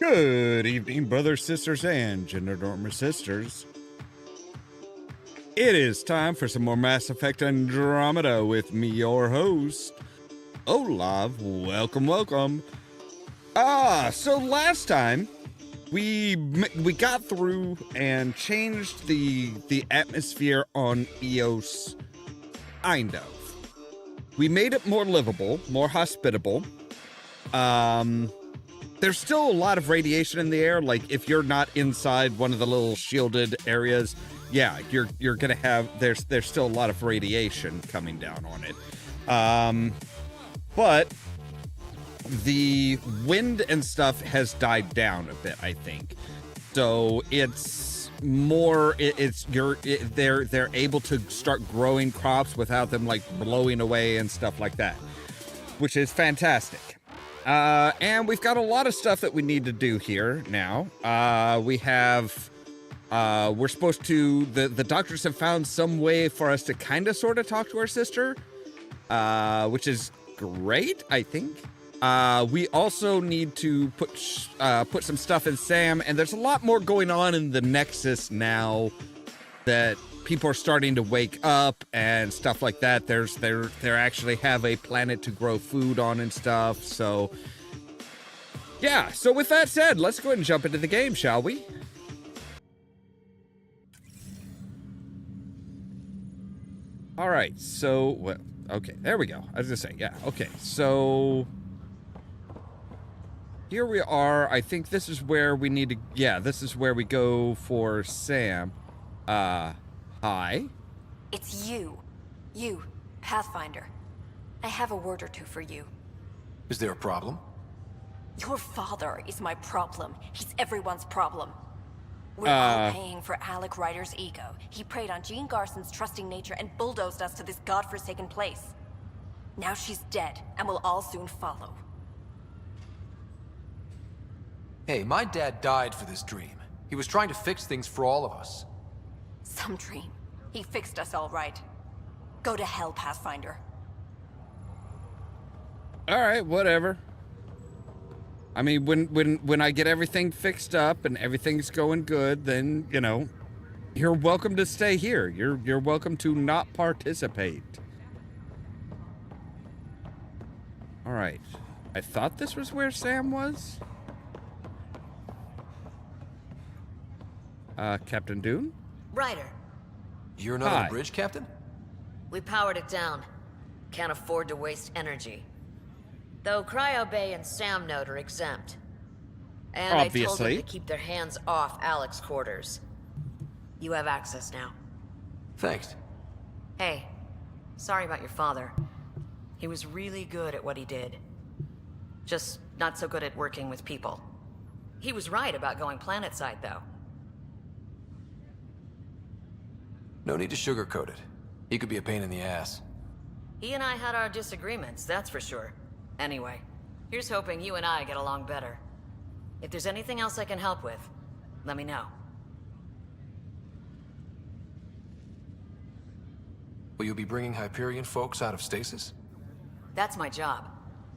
Good evening, brothers, sisters, and gender-normer sisters. It is time for some more Mass Effect Andromeda with me, your host, Ollamh. Welcome, welcome. So last time we got through and changed the atmosphere on Eos, kind of. We made it more livable, more hospitable. There's still a lot of radiation in the air. Like, if you're not inside one of the little shielded areas, yeah, you're gonna have, there's still a lot of radiation coming down on it. But the wind and stuff has died down a bit, I think. So it's more, they're able to start growing crops without them like blowing away and stuff like that, which is fantastic. And we've got a lot of stuff that we need to do here now. We have, we're supposed to, the doctors have found some way for us to kind of sort of talk to our sister, which is great, I think. We also need to put some stuff in Sam, and there's a lot more going on in the Nexus now that people are starting to wake up and stuff like that. They actually have a planet to grow food on and stuff. So yeah, so with that said, let's go ahead and jump into the game, shall we? All right, so well, okay, there we go. I was gonna say, yeah, okay, so here we are. I think this is where we need to, yeah, this is where we go for Sam. Hi. It's you, Pathfinder. I have a word or two for you. Is there a problem? Your father is my problem. He's everyone's problem. We're all paying for Alec Ryder's ego. He preyed on Jean Garson's trusting nature and bulldozed us to this godforsaken place. Now she's dead, and we'll all soon follow. Hey, my dad died for this dream. He was trying to fix things for all of us. Some dream. He fixed us all right. Go to hell, Pathfinder. All right, whatever. I mean, when I get everything fixed up and everything's going good, then, you know, you're welcome to stay here. You're welcome to not participate. All right. I thought this was where Sam was. Captain Dune? Ryder, You're not on the bridge, Captain? we powered it down. Can't afford to waste energy. Though Cryo Bay and Sam Node are exempt. And I told them to keep their hands off Alec's quarters. You have access now. Thanks. Hey, sorry about your father. He was really good at what he did. Just not so good at working with people. He was right about going planetside, though. No need to sugarcoat it. He could be a pain in the ass. He and I had our disagreements, that's for sure. Anyway, here's hoping you and I get along better. If there's anything else I can help with, let me know. Will you be bringing Hyperion folks out of stasis? That's my job.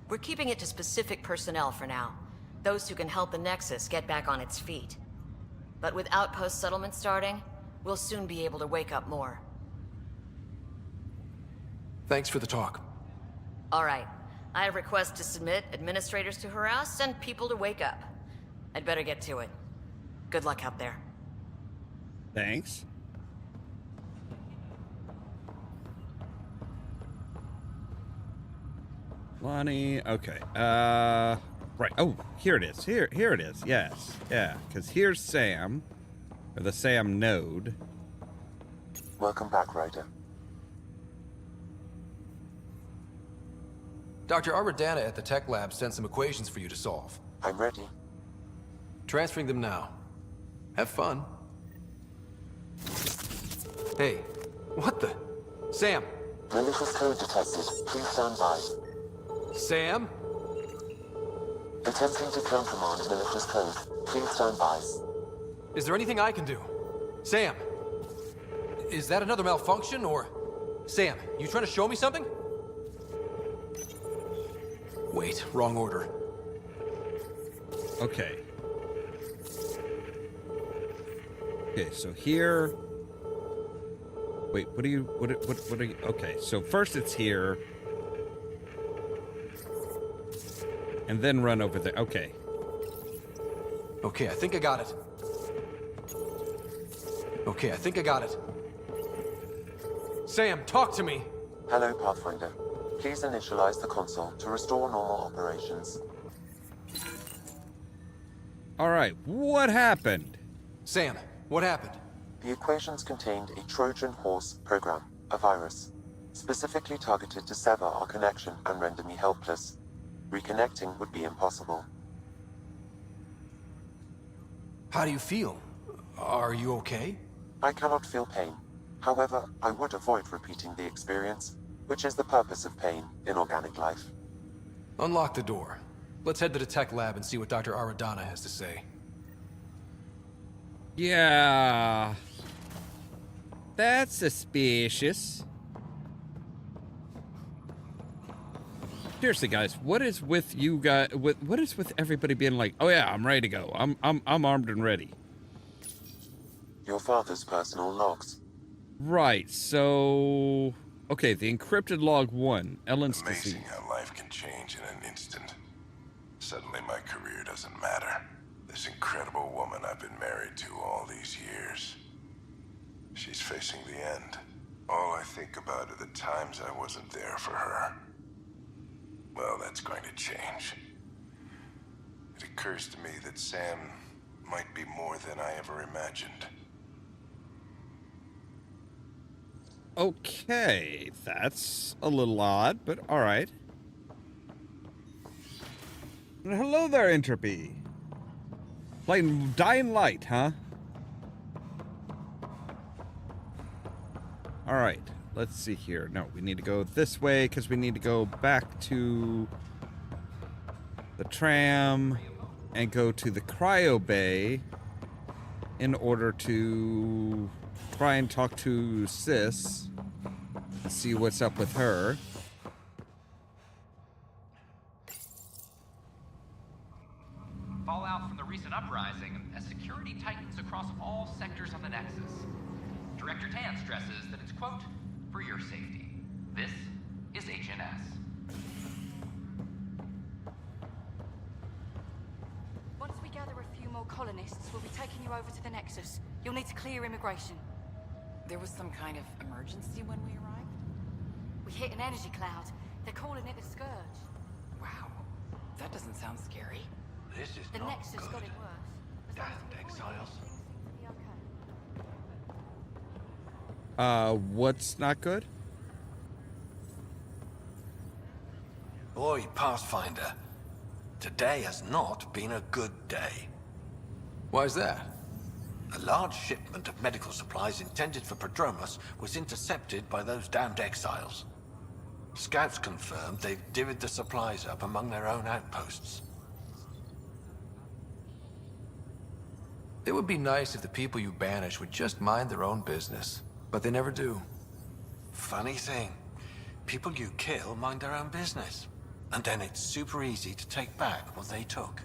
We're keeping it to specific personnel for now. Those who can help the Nexus get back on its feet. But with outpost settlement starting, we'll soon be able to wake up more. Thanks for the talk. All right. I have requests to submit, administrators to harass, and people to wake up. I'd better get to it. Good luck out there. Thanks. Lonnie, okay. Right. Oh, here it is. Here it is. Yes. Yeah, because here's Sam. Or the Sam node. Welcome back, Ryder. Dr. Arbordana at the tech lab sent some equations for you to solve. I'm ready. Transferring them now. Have fun. Hey, what the? Sam! Malicious code detected. Please stand by. Sam? Attempting to countermand malicious code. Please stand by. Is there anything I can do? Sam! Is that another malfunction, or... Sam, you trying to show me something? Wait, wrong order. Okay. Okay, so here. Wait, what are you? What are you? Okay, so first it's here, and then run over there. Okay. Okay, I think I got it. Okay, I think I got it. Sam, talk to me! Hello, Pathfinder. Please initialize the console to restore normal operations. All right, what happened? Sam, what happened? The equations contained a Trojan horse program, a virus, specifically targeted to sever our connection and render me helpless. Reconnecting would be impossible. How do you feel? Are you okay? I cannot feel pain. However, I would avoid repeating the experience, which is the purpose of pain in organic life. Unlock the door. Let's head to the tech lab and see what Dr. Aradana has to say. Yeah. That's suspicious. Seriously, guys, what is with you guys? What is with everybody being like, "Oh yeah, I'm ready to go. I'm armed and ready." Your father's personal logs. Right. So, okay, the encrypted log 1, Ellen's Amazing disease. how life can change in an instant. Suddenly my career doesn't matter. This incredible woman I've been married to all these years. She's facing the end. All I think about are the times I wasn't there for her. Well, that's going to change. It occurs to me that Sam might be more than I ever imagined. Okay, that's a little odd, but all right. Hello there, Entropy. Playing Dying Light, huh? All right, let's see here. No, we need to go this way because we need to go back to the tram and go to the cryo bay in order to try and talk to Sis and see what's up with her. Fallout from the recent uprising as security tightens across all sectors of the Nexus. Director Tan stresses that it's, quote, for your safety. This is HNS. Once we gather a few more colonists, we'll be taking you over to the Nexus. You'll need to clear immigration. There was some kind of emergency when we arrived? We hit an energy cloud. They're calling it the Scourge. Wow. That doesn't sound scary. This is The Nexus got it worse. As long as Damned we avoid exiles. it, things seem to be okay. What's not good? Boy, Pathfinder, today has not been a good day. Why's that? A large shipment of medical supplies intended for Prodromus was intercepted by those damned exiles. Scouts confirmed they've divvied the supplies up among their own outposts. It would be nice if the people you banish would just mind their own business, but they never do. Funny thing, people you kill mind their own business, and then it's super easy to take back what they took.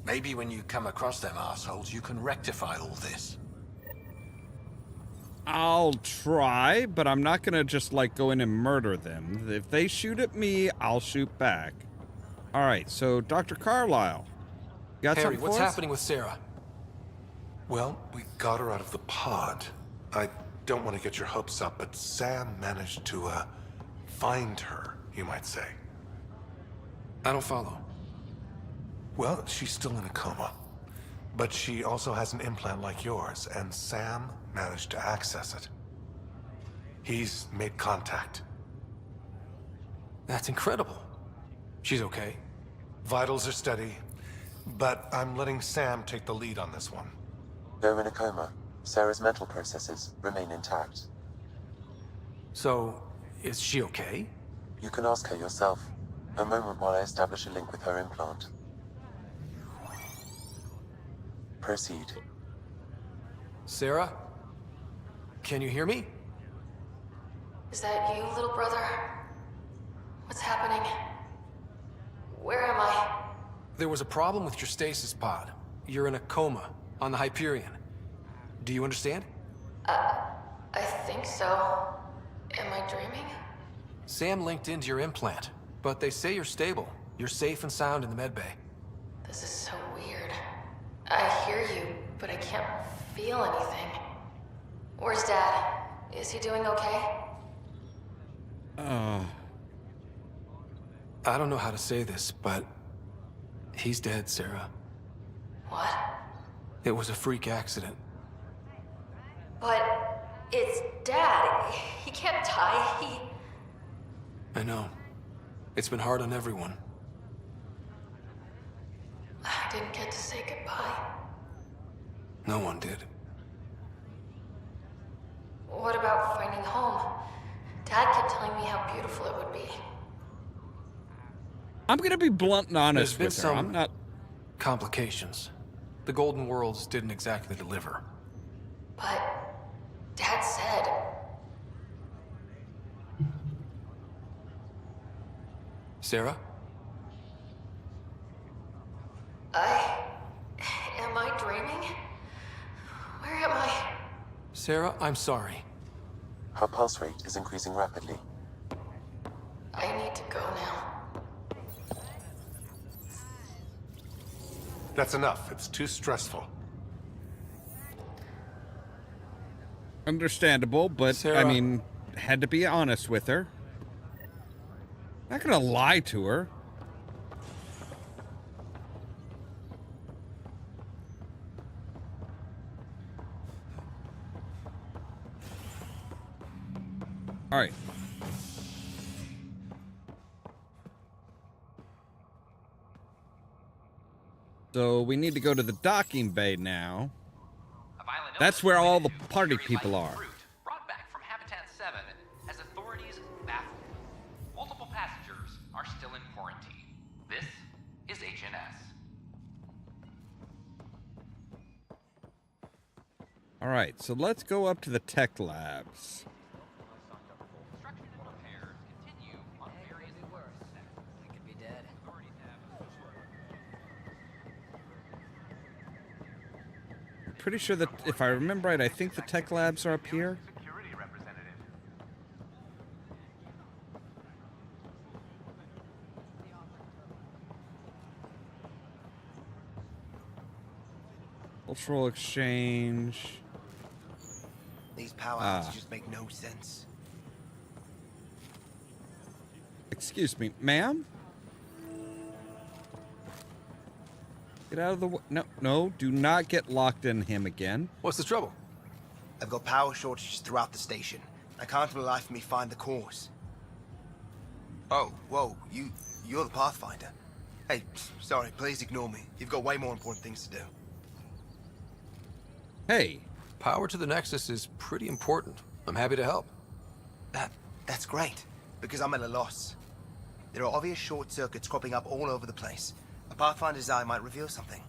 Maybe when you come across them assholes, you can rectify all this. I'll try, but I'm not gonna just like go in and murder them. If they shoot at me, I'll shoot back. All right, so Dr. Carlisle, got Harry, something what's for us? happening with Sarah? Well, we got her out of the pod. I don't want to get your hopes up, but Sam managed to, find her, you might say. I don't follow. Well, she's still in a coma. But she also has an implant like yours, and Sam managed to access it. He's made contact. That's incredible. She's okay. Vitals are steady, but I'm letting Sam take the lead on this one. Though in a coma, Sarah's mental processes remain intact. So, is she okay? You can ask her yourself. A moment while I establish a link with her implant. Proceed. Sarah? Can you hear me? Is that you, little brother? What's happening? Where am I? There was a problem with your stasis pod. You're in a coma on the Hyperion. Do you understand? I think so. Am I dreaming? Sam linked into your implant, but they say you're stable. You're safe and sound in the medbay. This is so weird. I hear you, but I can't feel anything. Where's Dad? Is he doing okay? I don't know how to say this, but he's dead, Sarah. What? It was a freak accident. But it's Dad. He can't die. I know. It's been hard on everyone. I didn't get to say goodbye. No one did. What about finding home? Dad kept telling me how beautiful it would be. I'm gonna be blunt and honest There's with been her. some I'm not. complications. The Golden Worlds didn't exactly deliver. But Dad said... Sarah? Am I dreaming? Where am I? Sarah, I'm sorry. Her pulse rate is increasing rapidly. I need to go now. That's enough. It's too stressful. Understandable, but Sarah. I mean, had to be honest with her. Not gonna lie to her. All right. So we need to go to the docking bay now. A violent That's illness where all related the to party very people light are. fruit brought back from Habitat 7 has authorities baffled. Multiple passengers are still in quarantine. This is HNS. All right, so let's go up to the tech labs. Construction and repairs continue on various We could be dead. Pretty sure that if I remember right, I think the tech labs are up here. Security representative. Cultural exchange. These power outs just make no sense. Excuse me, ma'am? Get out of the way. No, no, do not get locked in him again. What's the trouble? I've got power shortages throughout the station. I can't for the life of me find the cause. Oh, whoa, you're the Pathfinder. Hey, sorry, please ignore me. You've got way more important things to do. Hey. Power to the Nexus is pretty important. I'm happy to help. That's great, because I'm at a loss. There are obvious short circuits cropping up all over the place. A Pathfinder's eye might reveal something.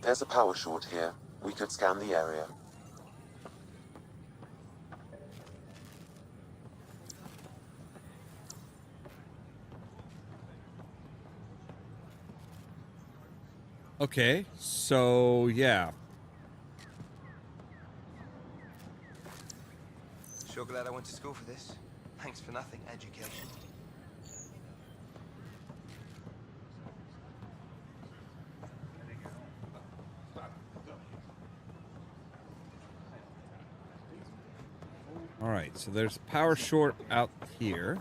There's a power short here. We could scan the area. Okay, so yeah. Sure glad I went to school for this. Thanks for nothing, education. All right, so there's a power short out here.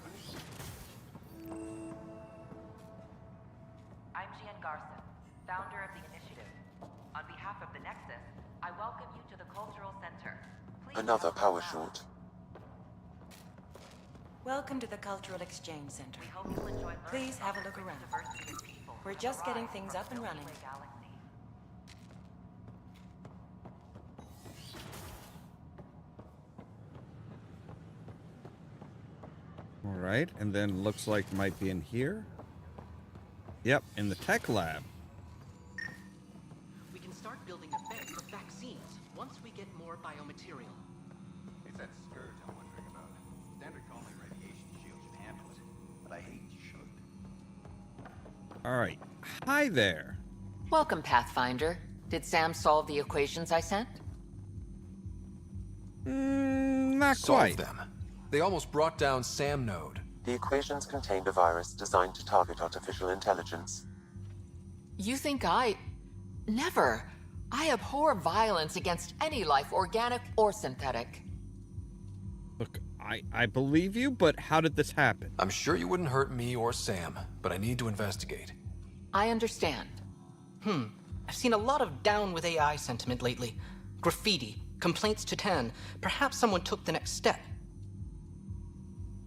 I'm Jean Garson, founder of the initiative. On behalf of the Nexus, I welcome you to the Cultural Center. Please Another power short. Welcome to the Cultural Exchange Center. We hope you'll enjoy Please have a look around. diversity of people. We're just getting things up and running. Galaxy. All right, and then looks like might be in here. Yep, in the tech lab. We can start building a bank of vaccines once we get more biomaterial. It's that skirt I'm wondering about. Standard calling radiation shield should handle it, but I hate you should. All right. Hi there. Welcome, Pathfinder. Did Sam solve the equations I sent? Not Solve quite. them. They almost brought down Sam Node. The equations contained a virus designed to target artificial intelligence. You think I... Never. I abhor violence against any life, organic or synthetic. Look, I believe you, but how did this happen? I'm sure you wouldn't hurt me or Sam, but I need to investigate. I understand. I've seen a lot of down with AI sentiment lately. Graffiti, complaints to 10. Perhaps someone took the next step.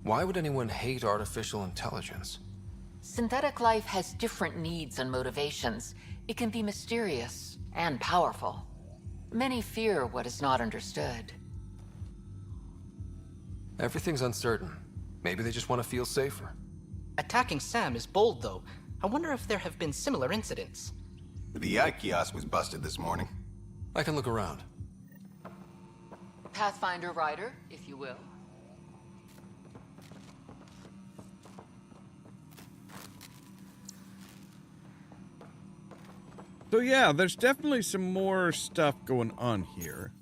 Why would anyone hate artificial intelligence? Synthetic life has different needs and motivations. It can be mysterious and powerful. Many fear what is not understood. Everything's uncertain. Maybe they just want to feel safer. Attacking Sam is bold, though. I wonder if there have been similar incidents. The AI kiosk was busted this morning. I can look around. Pathfinder Rider, if you will. So yeah, there's definitely some more stuff going on here.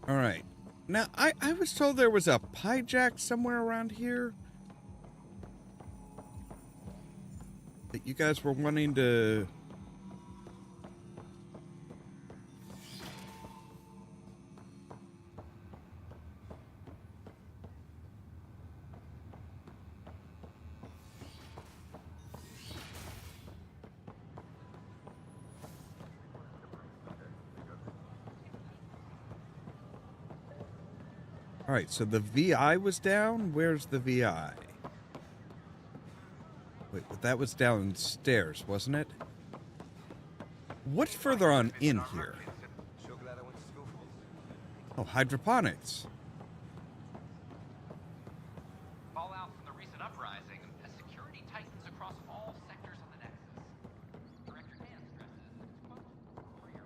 All right. Now, I was told there was a pie jack somewhere around here that you guys were wanting to... All right, so the VI was down. Where's the VI? Wait, but that was downstairs, wasn't it? What's further on in here? Oh, hydroponics. Fallout from the recent uprising as security tightens across all sectors of the Nexus. Director Dan stresses that it's quote, for your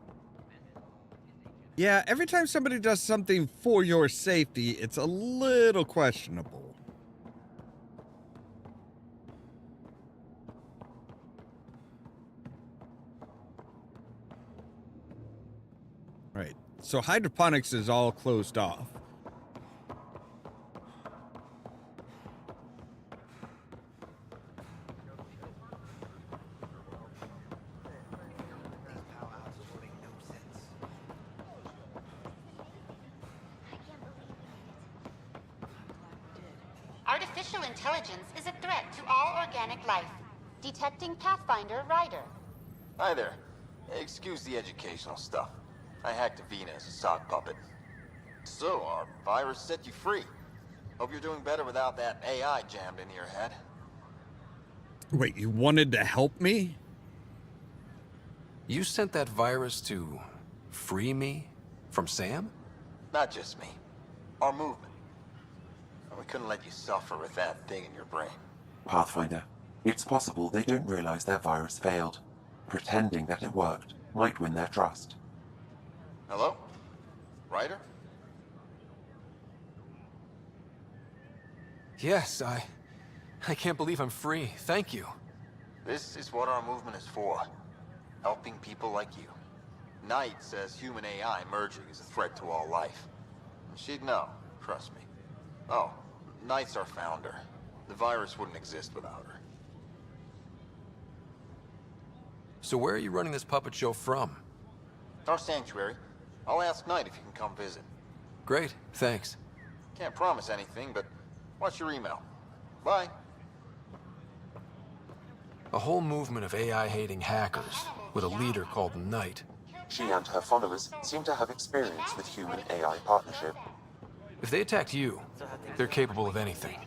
safety. Yeah, every time somebody does something for your safety, it's a little questionable. Right, so hydroponics is all closed off. Artificial intelligence is a threat to all organic life. Detecting Pathfinder Rider. Hi there. Excuse the educational stuff. I hacked Avina as a sock puppet. So, our virus set you free. Hope you're doing better without that AI jammed into your head. Wait, you wanted to help me? You sent that virus to free me from Sam? Not just me. Our movement. We couldn't let you suffer with that thing in your brain. Pathfinder, it's possible they don't realize their virus failed. Pretending that it worked might win their trust. Hello? Ryder? Yes, I can't believe I'm free. Thank you. This is what our movement is for. Helping people like you. Knight says human AI merging is a threat to all life. She'd know, trust me. Oh, Knight's our founder. The virus wouldn't exist without her. So where are you running this puppet show from? Our sanctuary. I'll ask Knight if you can come visit. Great, thanks. Can't promise anything, but watch your email. Bye. A whole movement of AI-hating hackers with a leader called Knight. She and her followers seem to have experience with human-AI partnership. If they attacked you, they're capable of anything.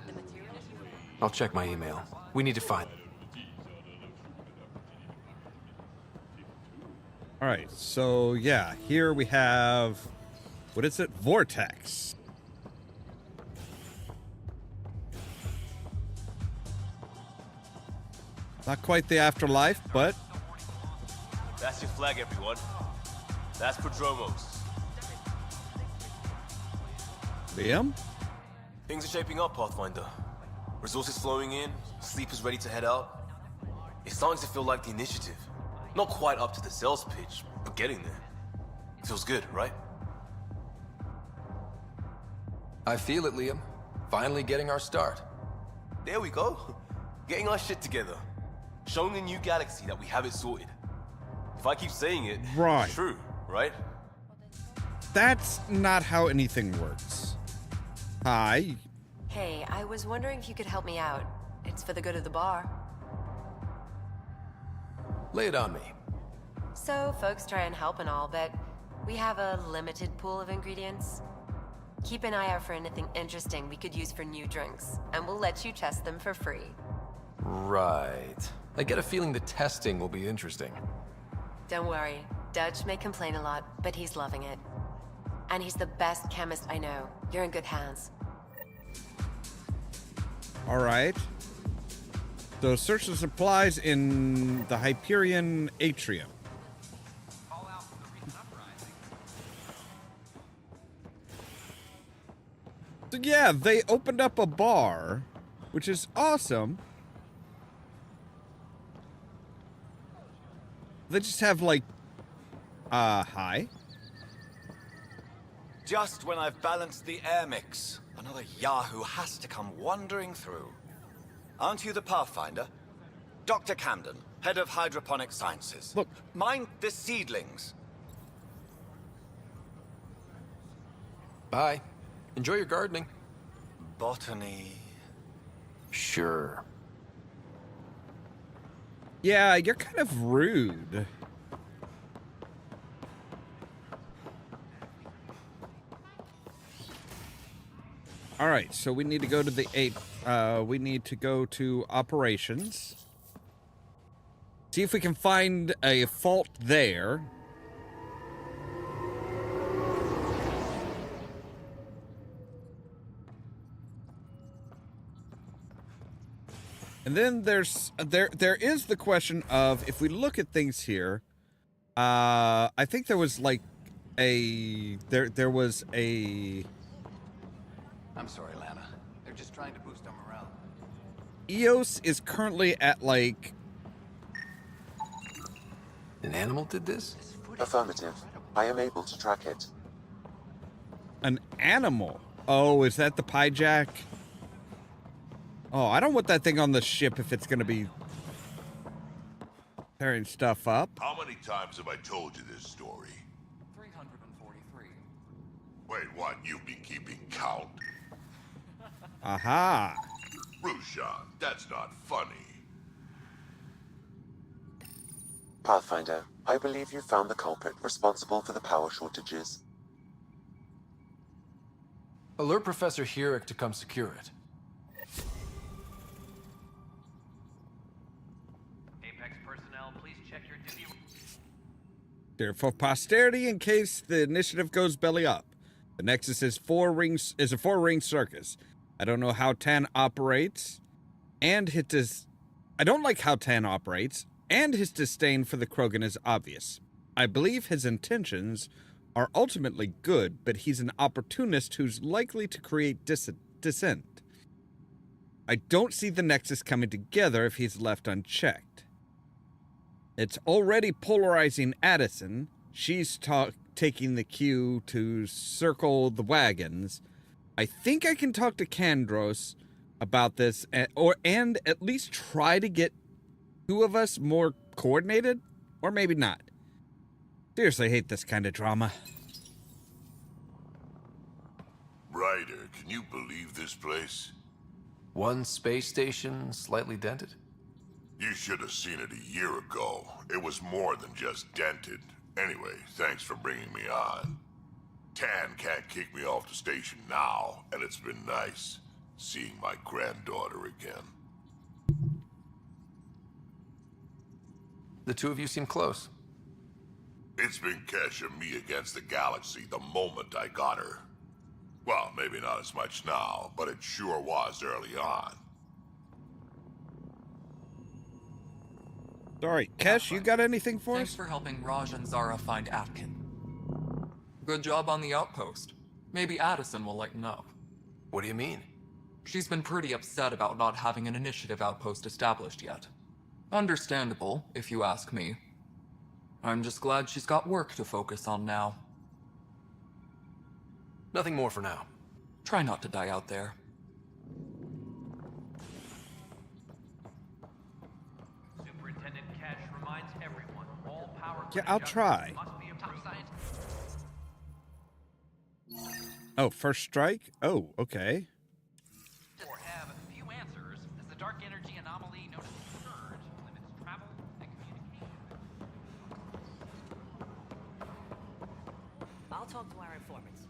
I'll check my email. We need to find them. All right, so yeah, here we have, what is it? Vortex. Not quite the afterlife, but... That's your flag, everyone. That's Prodromos. Liam? Things are shaping up, Pathfinder. Resources flowing in, sleep is ready to head out. It's starting to feel like the initiative. Not quite up to the sales pitch, but getting there. Feels good, right? I feel it, Liam. Finally getting our start. There we go. Getting our shit together. Showing the new galaxy that we have it sorted. If I keep saying it, right. It's true, right? That's not how anything works. Hi. Hey, I was wondering if you could help me out. It's for the good of the bar. Lay it on me. So, folks try and help and all, but we have a limited pool of ingredients. Keep an eye out for anything interesting we could use for new drinks, and we'll let you test them for free. Right. I get a feeling the testing will be interesting. Don't worry. Dutch may complain a lot, but he's loving it. And he's the best chemist I know. You're in good hands. All right. So search the supplies in the Hyperion Atrium. So yeah, they opened up a bar, which is awesome. They just have like, hi. Just when I've balanced the air mix, another Yahoo has to come wandering through. Aren't you the Pathfinder? Dr. Camden, head of hydroponic sciences. Look. Mind the seedlings. Bye. Enjoy your gardening. Botany. Sure. Yeah, you're kind of rude. All right, so we need to go to the we need to go to operations. See if we can find a fault there. And then there is the question of, if we look at things here, I think there was like there was a I'm sorry, Lana. They're just trying to boost our morale. EOS is currently at like... An animal did this? Affirmative. I am able to track it. An animal? Oh, is that the Pyjack? Oh, I don't want that thing on the ship if it's going to be tearing stuff up. How many times have I told you this story? 343. Wait, what? You've been keeping count? Aha. Rushan, that's not funny. Pathfinder, I believe you found the culprit responsible for the power shortages. Alert Professor Herrick to come secure it. Apex personnel, please check your duty. There for posterity in case the initiative goes belly up. The Nexus is a four-ring circus. I don't know how Tan operates, and I don't like how Tan operates, and his disdain for the Krogan is obvious. I believe his intentions are ultimately good, but he's an opportunist who's likely to create dissent. I don't see the Nexus coming together if he's left unchecked. It's already polarizing Addison. She's taking the cue to circle the wagons. I think I can talk to Kandros about this, and at least try to get two of us more coordinated, or maybe not. Seriously, hate this kind of drama. Ryder, can you believe this place? One space station, slightly dented? You should have seen it a year ago. It was more than just dented. Anyway, thanks for bringing me on. Tan can't kick me off the station now, and it's been nice seeing my granddaughter again. The two of you seem close. It's been Kesh and me against the galaxy the moment I got her. Well, maybe not as much now, but it sure was early on. Sorry, Kesh, you got anything for Thanks us? for helping Raj and Zara find Atkin. Good job on the outpost. Maybe Addison will lighten up. What do you mean? She's been pretty upset about not having an initiative outpost established yet. Understandable, if you ask me. I'm just glad she's got work to focus on now. Nothing more for now. Try not to die out there. Superintendent Cash reminds everyone all power Yeah, I'll try. Oh, first strike? Oh, okay. Or have few answers, as the dark energy anomaly known as the Surge limits travel and communication. I'll talk to our informants.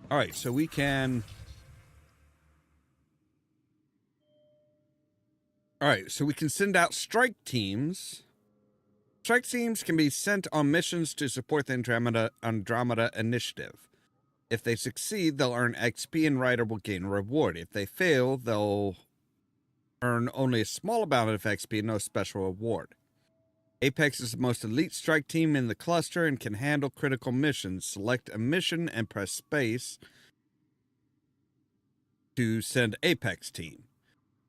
All right, so we can... All right, so we can send out strike teams. Strike teams can be sent on missions to support the Andromeda initiative. If they succeed, they'll earn XP and Ryder will gain a reward. If they fail, they'll earn only a small amount of XP and no special reward. Apex is the most elite strike team in the cluster and can handle critical missions. Select a mission and press space to send Apex team.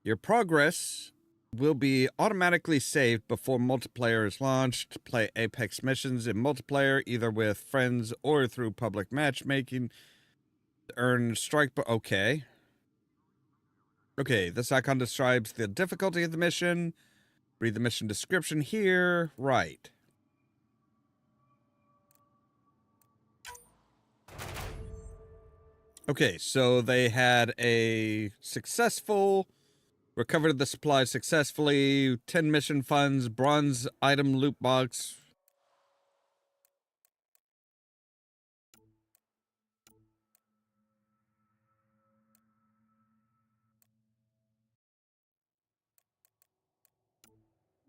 Your progress will be automatically saved before multiplayer is launched. Play Apex missions in multiplayer, either with friends or through public matchmaking. Earn strike... Okay. Okay, this icon describes the difficulty of the mission. Read the mission description here. Right. Okay, so they had a successful... Recovered the supplies successfully. 10 mission funds. Bronze item loot box.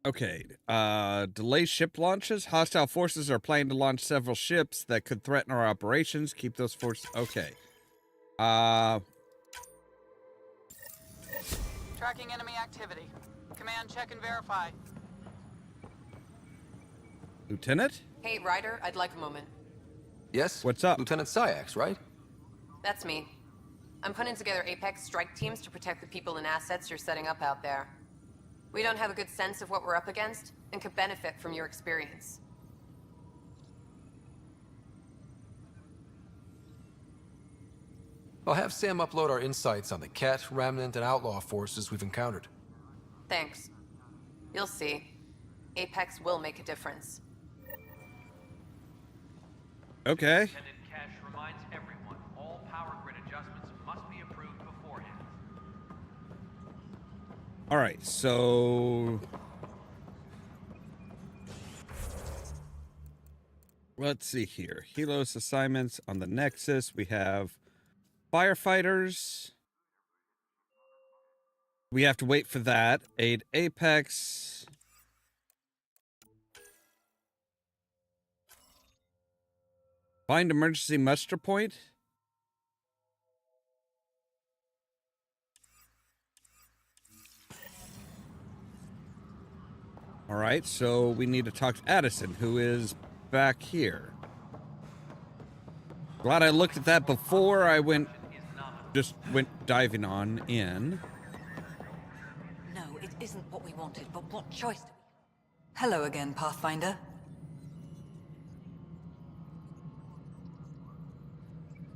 Okay. Delay ship launches. Hostile forces are planning to launch several ships that could threaten our operations. Keep those forces... Okay. Tracking enemy activity. Command, check and verify. Lieutenant? Hey, Ryder, I'd like a moment. Yes? What's up? Lieutenant Syax, right? That's me. I'm putting together Apex strike teams to protect the people and assets you're setting up out there. We don't have a good sense of what we're up against, and could benefit from your experience. I'll have Sam upload our insights on the Ket, Remnant, and Outlaw forces we've encountered. Thanks. You'll see. Apex will make a difference. Okay. Lieutenant Cash reminds everyone all power grid adjustments must be approved beforehand. All right, so... Let's see here. Helos assignments on the Nexus. We have firefighters. We have to wait for that. Aid Apex. Find emergency muster point. All right, so we need to talk to Addison, who is back here. Glad I looked at that before I went diving on in. No, it isn't what we wanted, but what choice do we have? Hello again, Pathfinder.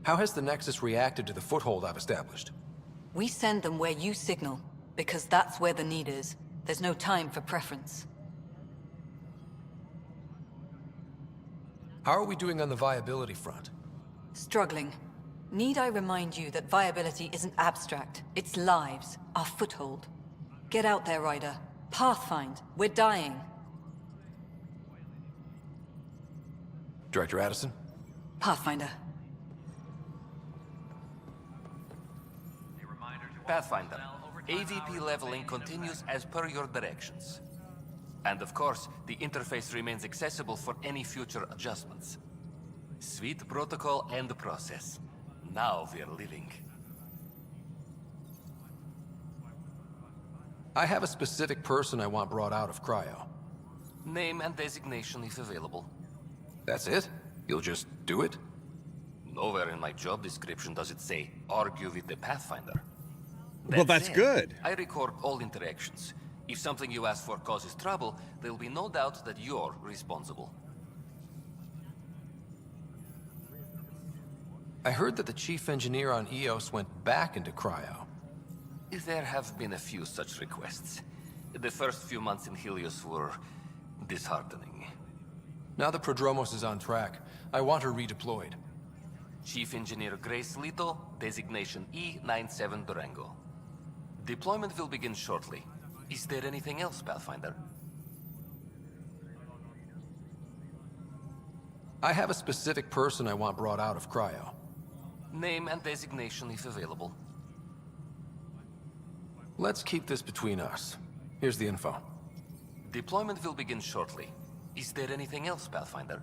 How has the Nexus reacted to the foothold I've established? We send them where you signal, because that's where the need is. There's no time for preference. How are we doing on the viability front? Struggling. Need I remind you that viability isn't abstract? It's lives, our foothold. Get out there, Ryder. Pathfind. We're dying. Director Addison? Pathfinder. Pathfinder, AVP leveling continues as per your directions. And of course, the interface remains accessible for any future adjustments. Sweet protocol and process. Now we're living. I have a specific person I want brought out of cryo. Name and designation if available. That's it? You'll just do it? Nowhere in my job description does it say, argue with the Pathfinder. Well, that's good. I record all interactions. If something you ask for causes trouble, there will be no doubt that you're responsible. I heard that the chief engineer on EOS went back into cryo. There have been a few such requests. The first few months in Helios were disheartening. Now the Prodromos is on track. I want her redeployed. Chief Engineer Grace Lito, designation E97 Durango. Deployment will begin shortly. Is there anything else, Pathfinder? I have a specific person I want brought out of cryo. Name and designation if available. Let's keep this between us. Here's the info. Deployment will begin shortly. Is there anything else, Pathfinder?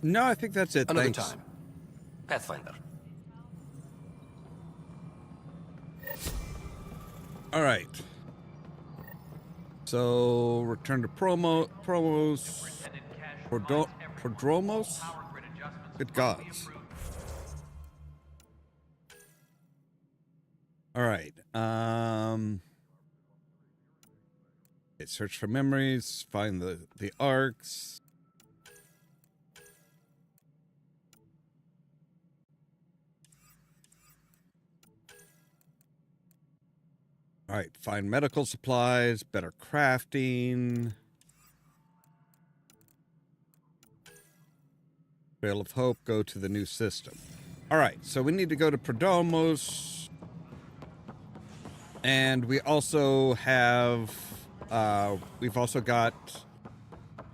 No, I think that's it. Another Thanks. time. Pathfinder. All right. So return to promos. Prodromos. Good gods. All right. Okay, search for memories. Find the arcs. All right, find medical supplies, better crafting. Trail of Hope, go to the new system. All right, so we need to go to Prodromos. And we also have, we've also got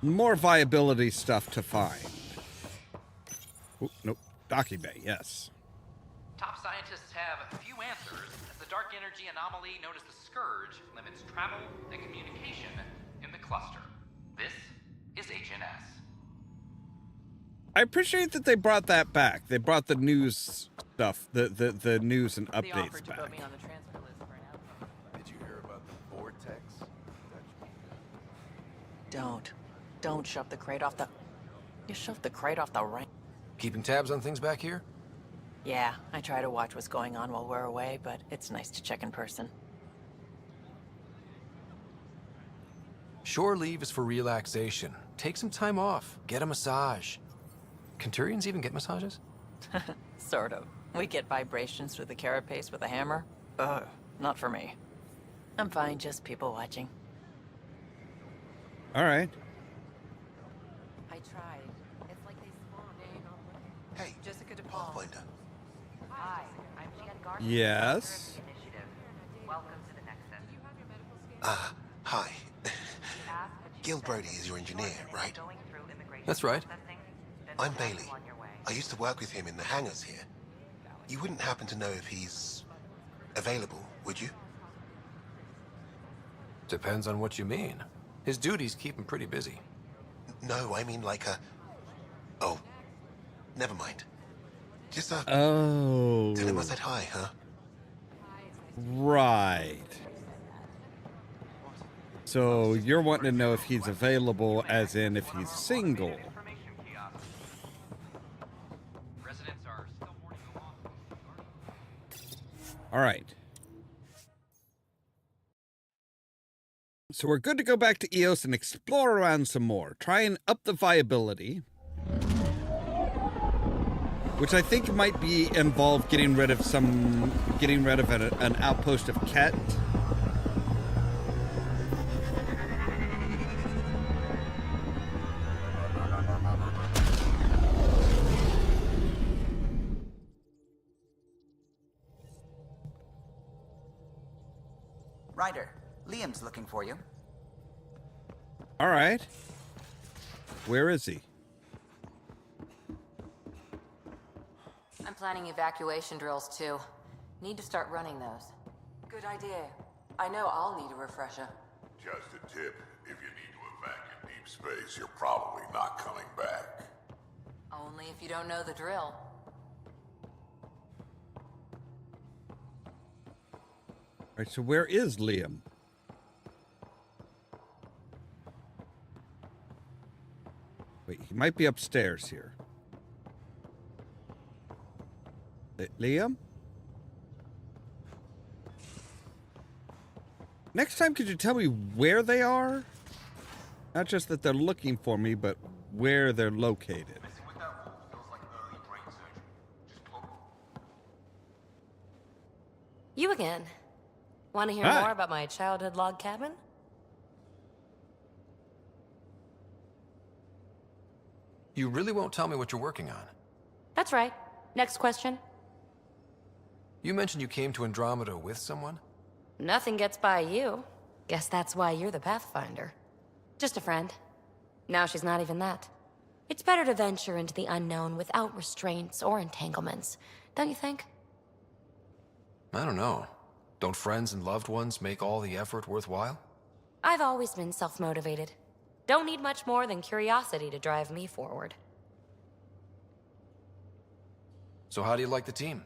more viability stuff to find. Oh, nope, Docking Bay, yes. Top scientists have a few answers as the dark energy anomaly known as the Scourge limits travel and communication in the cluster. This is HNS. I appreciate that they brought that back. They brought the news stuff, the news and updates back. Did you hear about the vortex? Don't shove the crate off the... You shoved the crate off the right... Keeping tabs on things back here? Yeah, I try to watch what's going on while we're away, but it's nice to check in person. Shore leave is for relaxation. Take some time off. Get a massage. Can Turians even get massages? Sort of. We get vibrations through the carapace with a hammer. Ugh, not for me. I'm fine, just people watching. All right. I tried. It's like they spawned. Hey, Jessica DePaul. Pathfinder. Hi, I'm Jen Garson. Yes. Initiative. Welcome to the Nexus. Hi. Gil Brody is your engineer, right? That's right. I'm Bailey. I used to work with him in the hangars here. You wouldn't happen to know if he's available, would you? Depends on what you mean. His duties keep him pretty busy. No, I mean like a... Oh, never mind. Just Oh. tell him I said hi, huh? Right. So you're wanting to know if he's available, as in if he's single. All right. So we're good to go back to EOS and explore around some more. Try and up the viability. Which I think might be involve getting rid of an outpost of Ket. Ryder, Liam's looking for you. All right. Where is he? I'm planning evacuation drills too. Need to start running those. Good idea. I know I'll need a refresher. Just a tip, if you need to evac in deep space, you're probably not coming back. Only if you don't know the drill. All right, so where is Liam? Wait, he might be upstairs here. Liam? Next time, could you tell me where they are? Not just that they're looking for me, but where they're located. You again. Want to hear Hi. more about my childhood log cabin? You really won't tell me what you're working on? That's right. Next question. You mentioned you came to Andromeda with someone? Nothing gets by you. Guess that's why you're the Pathfinder. Just a friend. Now she's not even that. It's better to venture into the unknown without restraints or entanglements, don't you think? I don't know. Don't friends and loved ones make all the effort worthwhile? I've always been self-motivated. Don't need much more than curiosity to drive me forward. So how do you like the team?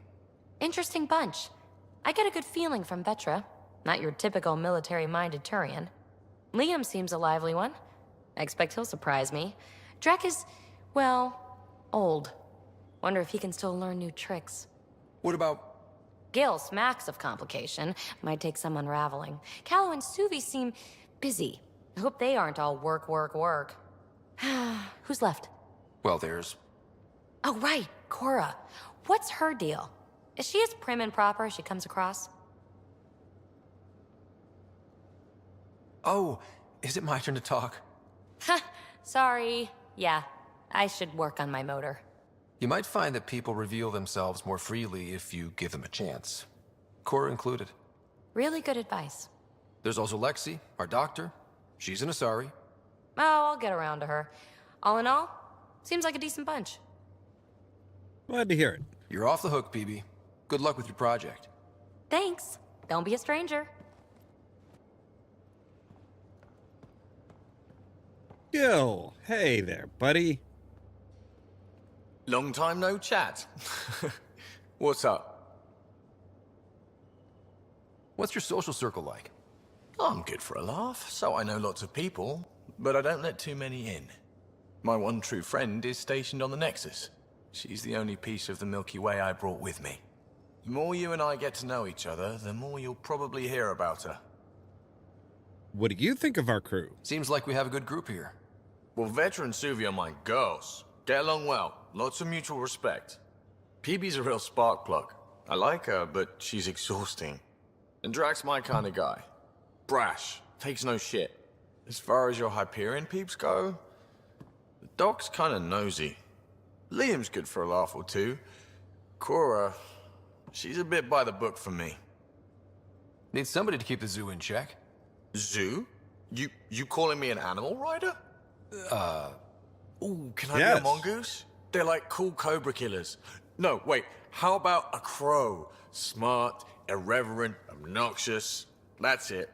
Interesting bunch. I get a good feeling from Vetra. Not your typical military-minded Turian. Liam seems a lively one. I expect he'll surprise me. Drek is, well, old. Wonder if he can still learn new tricks. What about... Gil smacks of complication. Might take some unraveling. Callow and Suvi seem busy. I hope they aren't all work, work, work. Who's left? Well, there's... Oh, right, Cora. What's her deal? Is she as prim and proper as she comes across? Oh, is it my turn to talk? Ha, sorry. Yeah, I should work on my motor. You might find that people reveal themselves more freely if you give them a chance. Cora included. Really good advice. There's also Lexi, our doctor. She's an Asari. Oh, I'll get around to her. All in all, seems like a decent bunch. Glad to hear it. You're off the hook, PB. Good luck with your project. Thanks. Don't be a stranger. Gil, hey there, buddy. Long time no chat. What's up? What's your social circle like? I'm good for a laugh, so I know lots of people, but I don't let too many in. My one true friend is stationed on the Nexus. She's the only piece of the Milky Way I brought with me. The more you and I get to know each other, the more you'll probably hear about her. What do you think of our crew? Seems like we have a good group here. Well, Vetra and Suvi are my girls. Get along well. Lots of mutual respect. PB's a real spark plug. I like her, but she's exhausting. And Drak's my kind of guy. Brash. Takes no shit. As far as your Hyperion peeps go, the Doc's kind of nosy. Liam's good for a laugh or two. Cora, she's a bit by the book for me. Need somebody to keep the zoo in check. Zoo? You calling me an animal rider? Ooh, can I Yes. be a mongoose? They're like cool cobra killers. No, wait, how about a crow? Smart, irreverent, obnoxious. That's it.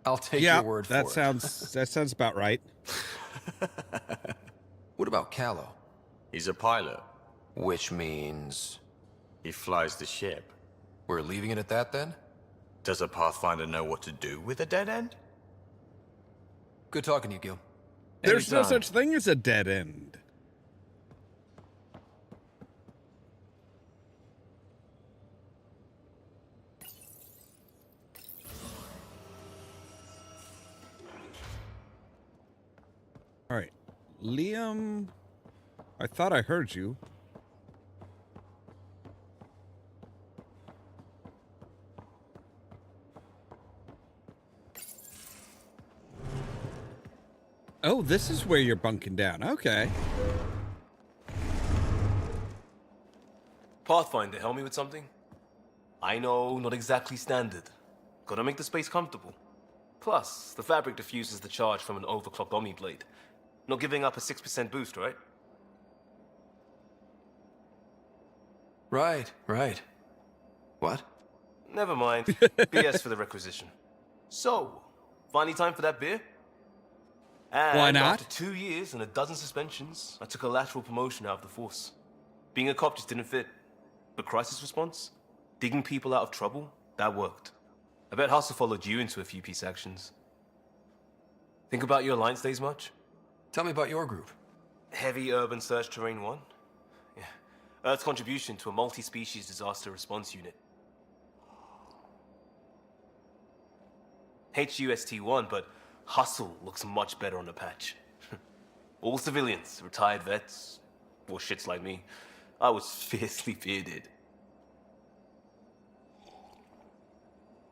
I'll take Yeah, your word for it. that sounds about right. What about Callow? He's a pilot. Which means... He flies the ship. We're leaving it at that, then? Does a Pathfinder know what to do with a dead end? Good talking to you, Gil. There's no Anytime. such thing as a dead end. All right, Liam, I thought I heard you. Oh, this is where you're bunking down. Okay. Pathfinder, help me with something? I know, not exactly standard. Gotta make the space comfortable. Plus, the fabric diffuses the charge from an overclocked Omni blade. Not giving up a 6% boost, right? Right. What? Never mind. BS for the requisition. So, finally time for that beer? And Why not? After 2 years and a dozen suspensions, I took a lateral promotion out of the force. Being a cop just didn't fit. But crisis response? Digging people out of trouble? That worked. I bet Hustle followed you into a few peace actions. Think about your Alliance days much? Tell me about your group. Heavy Urban Search Terrain 1? Yeah. Earth's contribution to a multi-species disaster response unit. HUST-1, but Hustle looks much better on the patch. All civilians, retired vets, or shits like me. I was fiercely bearded.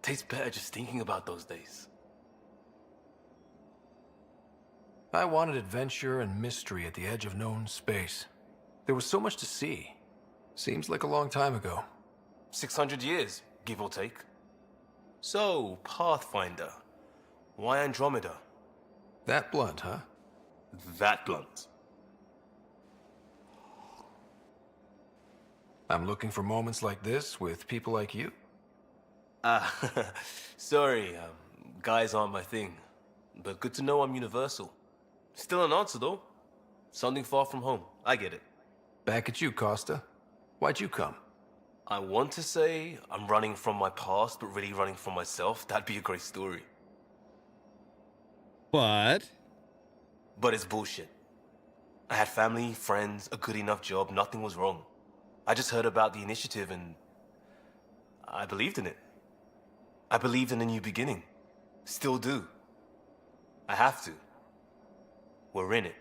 Tastes better just thinking about those days. I wanted adventure and mystery at the edge of known space. There was so much to see. Seems like a long time ago. 600 years, give or take. So, Pathfinder. Why Andromeda? That blunt, huh? That blunt. I'm looking for moments like this with people like you. Sorry, guys aren't my thing. But good to know I'm universal. Still an answer, though. Something far from home. I get it. Back at you, Costa. Why'd you come? I want to say I'm running from my past, but really running from myself. That'd be a great story. What? But it's bullshit. I had family, friends, a good enough job. Nothing was wrong. I just heard about the initiative and I believed in it. I believed in a new beginning. Still do. I have to. We're in it.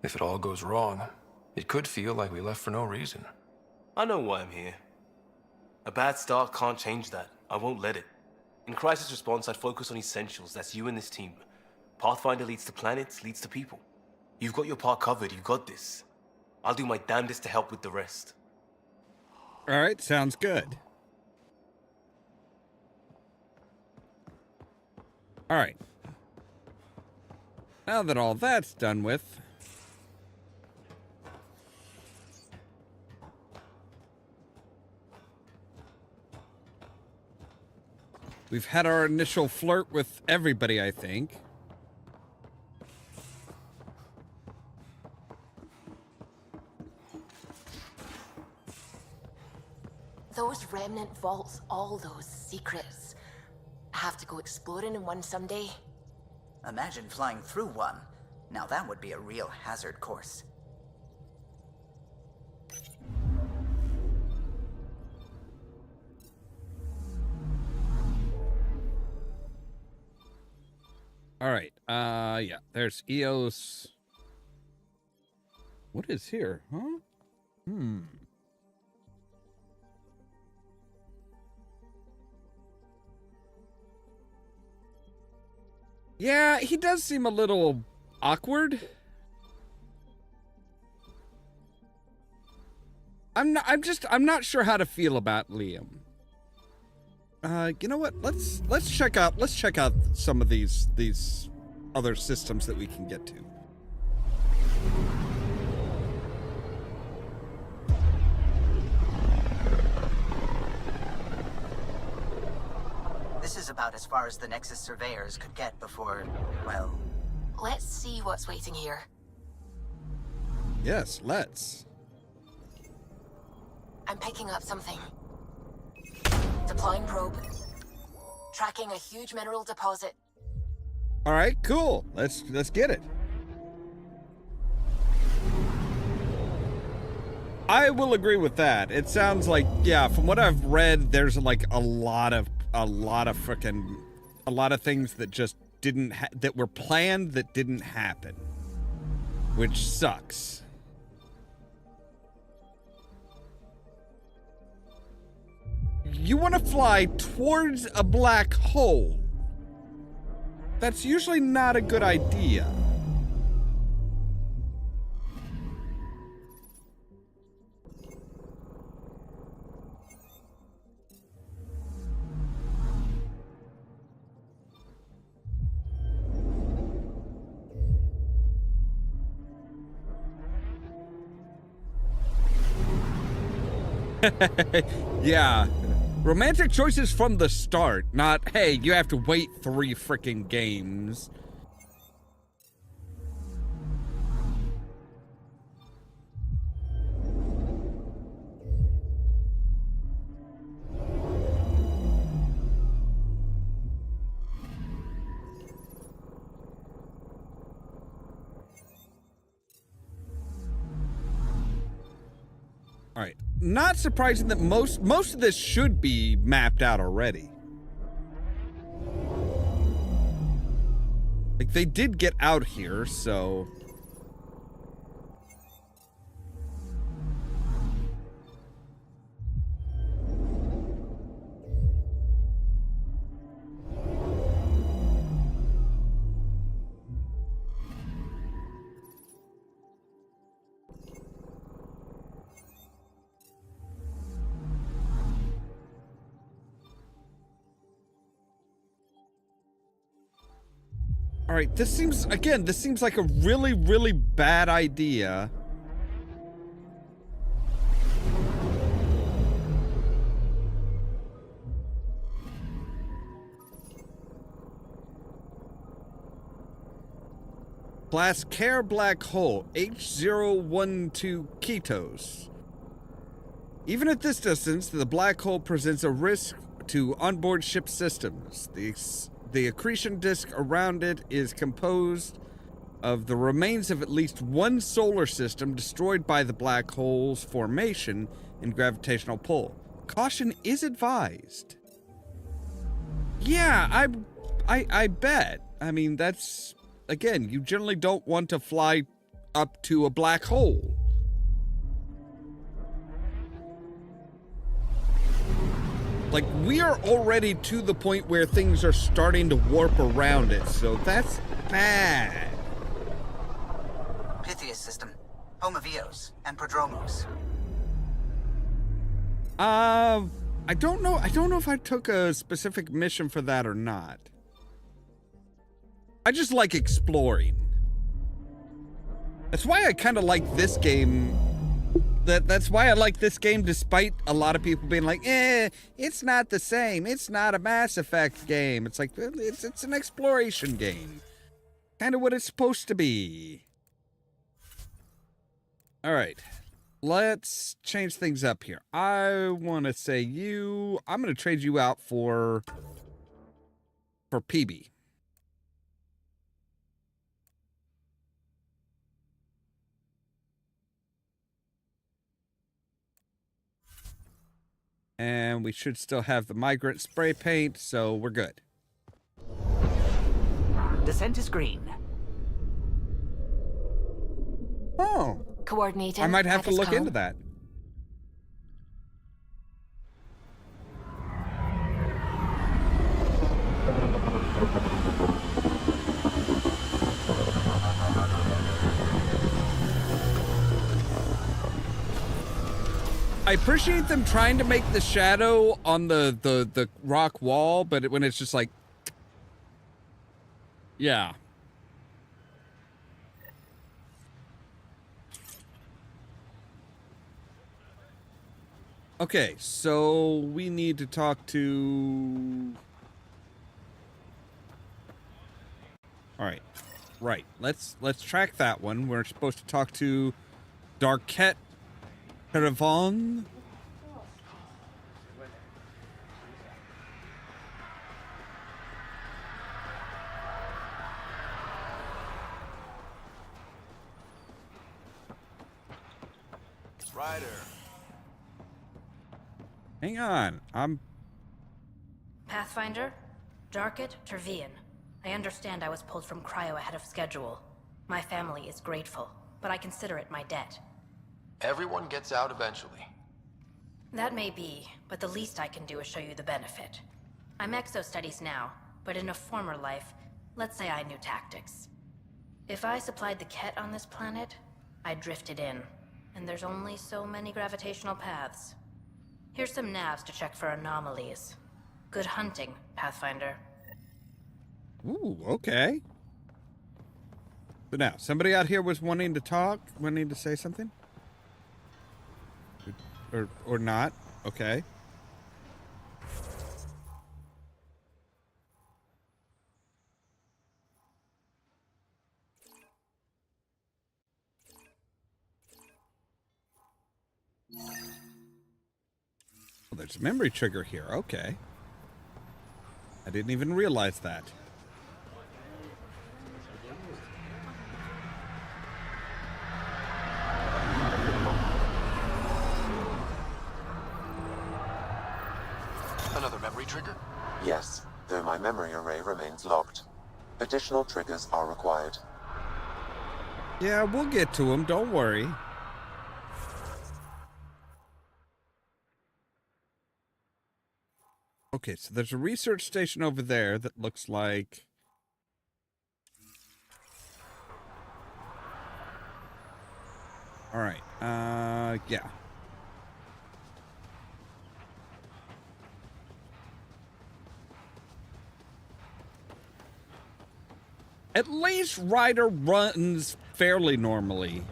If it all goes wrong, it could feel like we left for no reason. I know why I'm here. A bad start can't change that. I won't let it. In crisis response, I'd focus on essentials. That's you and this team. Pathfinder leads to planets, leads to people. You've got your part covered. You got this. I'll do my damnedest to help with the rest. All right, sounds good. All right. Now that all that's done with, we've had our initial flirt with everybody, I think. Those remnant vaults, all those secrets. I have to go exploring in one someday. Imagine flying through one. Now that would be a real hazard course. All right. Yeah, there's EOS. What is here, huh? Yeah, he does seem a little awkward. I'm not sure how to feel about Liam. You know what? Let's check out some of these other systems that we can get to. This is about as far as the Nexus surveyors could get before, well... Let's see what's waiting here. Yes, let's. I'm picking up something. Deploying probe. Tracking a huge mineral deposit. All right, cool. Let's get it. I will agree with that. It sounds like, yeah, from what I've read, there's like a lot of things that just didn't that were planned that didn't happen, which sucks. You want to fly towards a black hole. That's usually not a good idea. Yeah. Romantic choices from the start, not, hey, you have to wait 3 freaking games. All right. Not surprising that most of this should be mapped out already. Like, they did get out here, so... All right, this seems like a really, really bad idea. Care black hole, H012 Ketos. Even at this distance, the black hole presents a risk to onboard ship systems. The accretion disk around it is composed of the remains of at least one solar system destroyed by the black hole's formation and gravitational pull. Caution is advised. Yeah, I bet. I mean, that's... Again, you generally don't want to fly up to a black hole. Like, we are already to the point where things are starting to warp around it, so that's bad. Pythias system, home of Eos and Prodromos. I don't know if I took a specific mission for that or not. I just like exploring. That's why I kind of like this game. That's why I like this game, despite a lot of people being like, it's not the same. It's not a Mass Effect game. It's like, it's an exploration game. Kind of what it's supposed to be. All right. Let's change things up here. I want to say I'm going to trade you out for PB. And we should still have the migrant spray paint, so we're good. Descent is green. Oh. Coordinating. I might have to look into that. I appreciate them trying to make the shadow on the rock wall, but when it's just like, yeah. Okay, so we need to talk to... All right, right. Let's track that one. We're supposed to talk to Darket Peravong. Ryder. Hang on, Pathfinder? Darket Tervian. I understand I was pulled from cryo ahead of schedule. My family is grateful, but I consider it my debt. Everyone gets out eventually. That may be, but the least I can do is show you the benefit. I'm exo-studies now, but in a former life, let's say I knew tactics. If I supplied the Ket on this planet, I drifted in, and there's only so many gravitational paths. Here's some navs to check for anomalies. Good hunting, Pathfinder. Ooh, okay. But now, somebody out here was wanting to talk, wanting to say something? Or not? Okay. Well, there's a memory trigger here. Okay. I didn't even realize that. Another memory trigger? Yes, though my memory array remains locked. Additional triggers are required. Yeah, we'll get to them. Don't worry. Okay, so there's a research station over there that looks like... All right, yeah. At least Ryder runs fairly normally.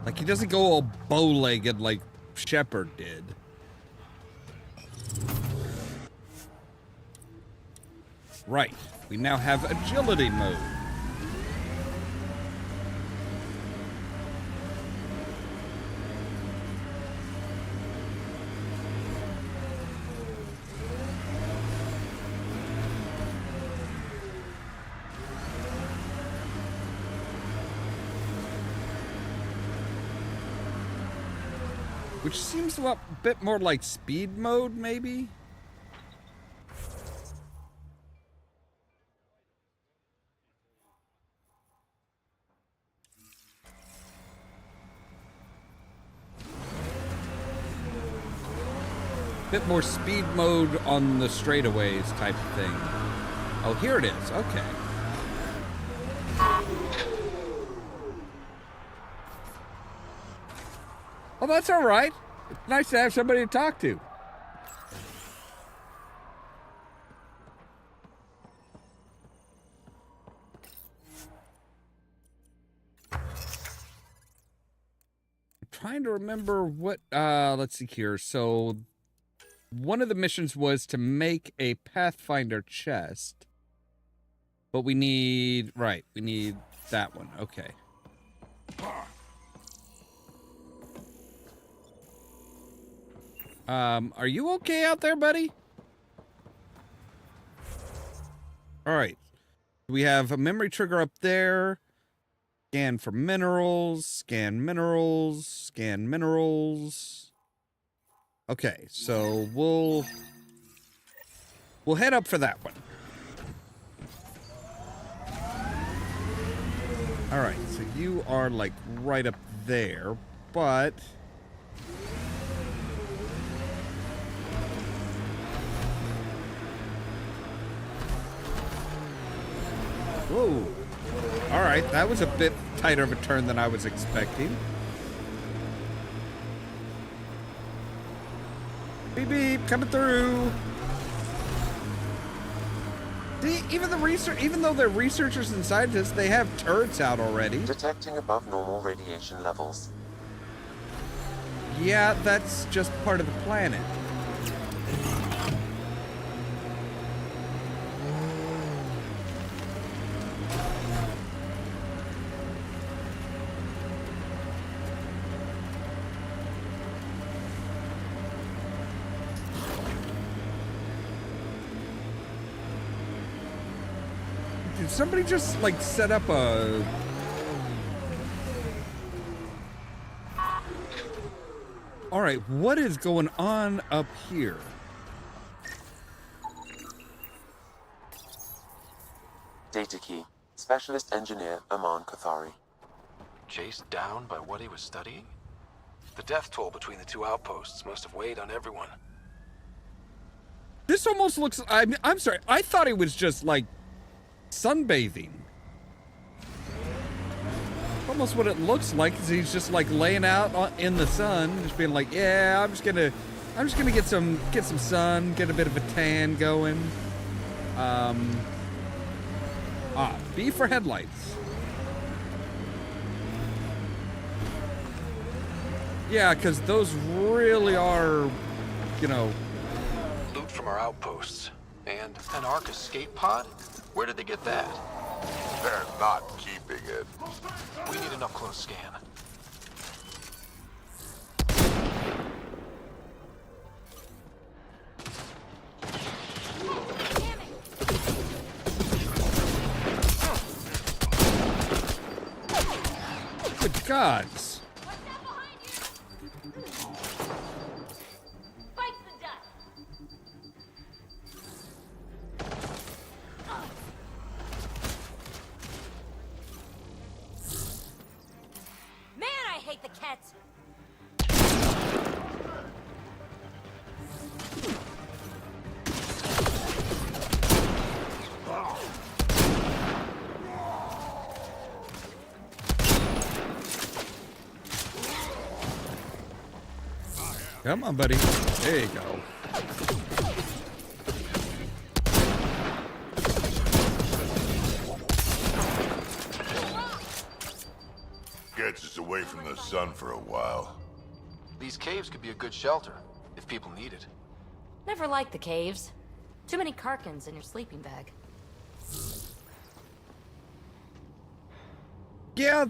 Like, he doesn't go all bow-legged like Shepard did. Right. We now have agility mode. Which seems a bit more like speed mode, maybe? Bit more speed mode on the straightaways type of thing. Oh, here it is. Okay. Well, that's all right. It's nice to have somebody to talk to. I'm trying to remember what, let's see here. So, one of the missions was to make a Pathfinder chest. But we need, right, we need that one. Okay. Are you okay out there, buddy? All right. We have a memory trigger up there. Scan for minerals, scan minerals, scan minerals. Okay, so we'll head up for that one. All right, so you are like right up there, but whoa. All right, that was a bit tighter of a turn than I was expecting. Beep beep, coming through. See, even though they're researchers and scientists, they have turrets out already. Detecting above normal radiation levels. Yeah, that's just part of the planet. Did somebody just, like, set up a... Alright, what is going on up here? Data key. Specialist engineer Aman Kothari. Chased down by what he was studying? The death toll between the two outposts must have weighed on everyone. This almost looks... I'm sorry, I thought it was just, like, sunbathing. Almost what it looks like is he's just like laying out in the sun, just being like, yeah, I'm just gonna get some sun, get a bit of a tan going. B for headlights. Yeah, because those really are, you know. Loot from our outposts and an Ark escape pod. Where did they get that? They're not keeping it. We need an up-close scan. Good gods. Come on, buddy. There you go. away from the sun for a while. These caves could be a good shelter, if people need it. Never liked the caves. Too many Karkins in your sleeping bag. Yeah,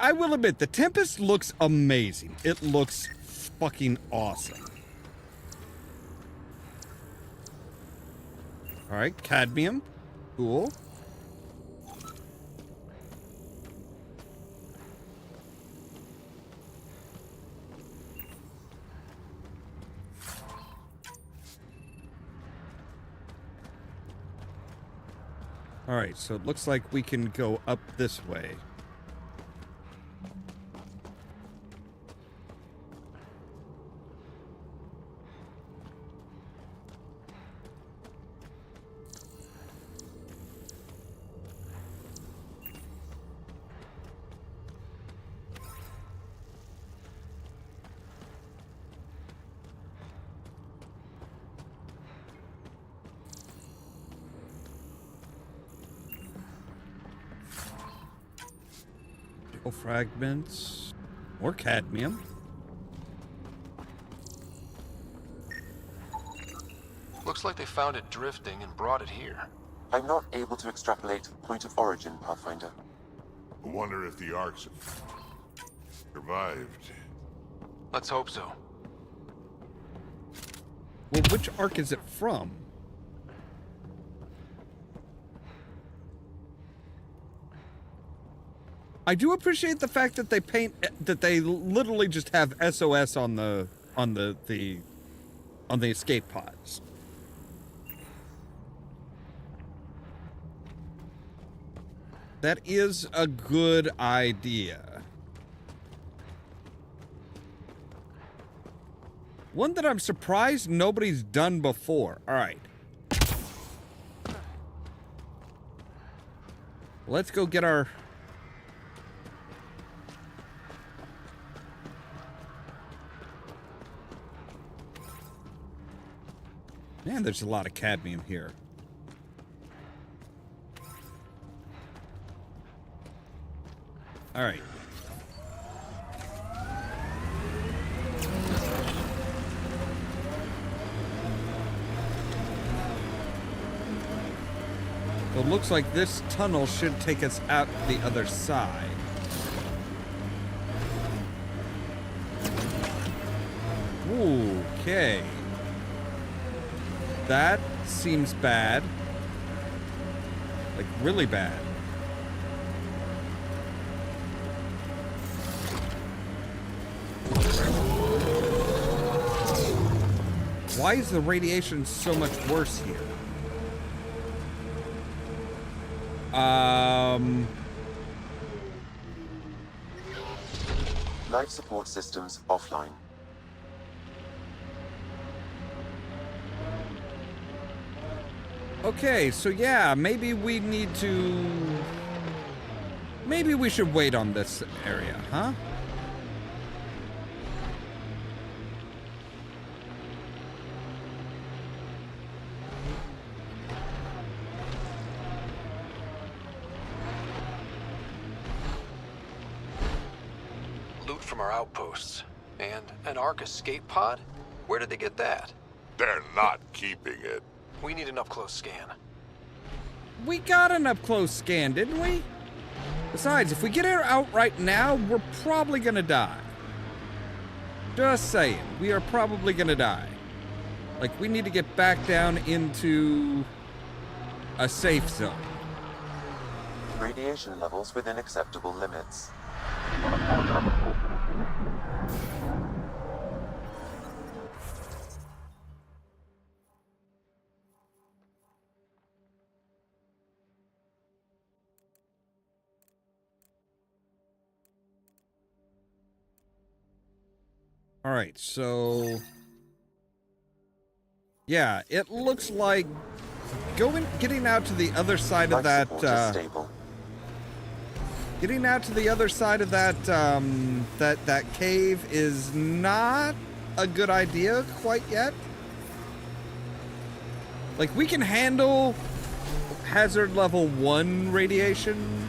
I will admit, the Tempest looks amazing. It looks fucking awesome. Alright, cadmium. Cool. Alright, so it looks like we can go up this way. Fragments or cadmium. Looks like they found it drifting and brought it here. I'm not able to extrapolate point of origin, Pathfinder. I wonder if the Arks survived. Let's hope so. Well, which Ark is it from? I do appreciate the fact that they they literally just have SOS on the escape pods. That is a good idea. One that I'm surprised nobody's done before. All right. Let's go get our... Man, there's a lot of cadmium here. All right. So it looks like this tunnel should take us out the other side. Okay. That seems bad. Like, really bad. Why is the radiation so much worse here? Life support systems offline. Okay, so yeah, maybe we need to... Maybe we should wait on this area, huh? Loot from our outposts. And an Ark escape pod? Where did they get that? They're not keeping it. We need an up-close scan. We got an up-close scan, didn't we? Besides, if we get her out right now, we're probably gonna die. Just saying, we are probably gonna die. Like, we need to get back down into a safe zone. Radiation levels within acceptable limits. All right, so yeah, it looks like getting out to the other side of that. Getting out to the other side of that that cave is not a good idea quite yet. Like, we can handle hazard level 1 radiation.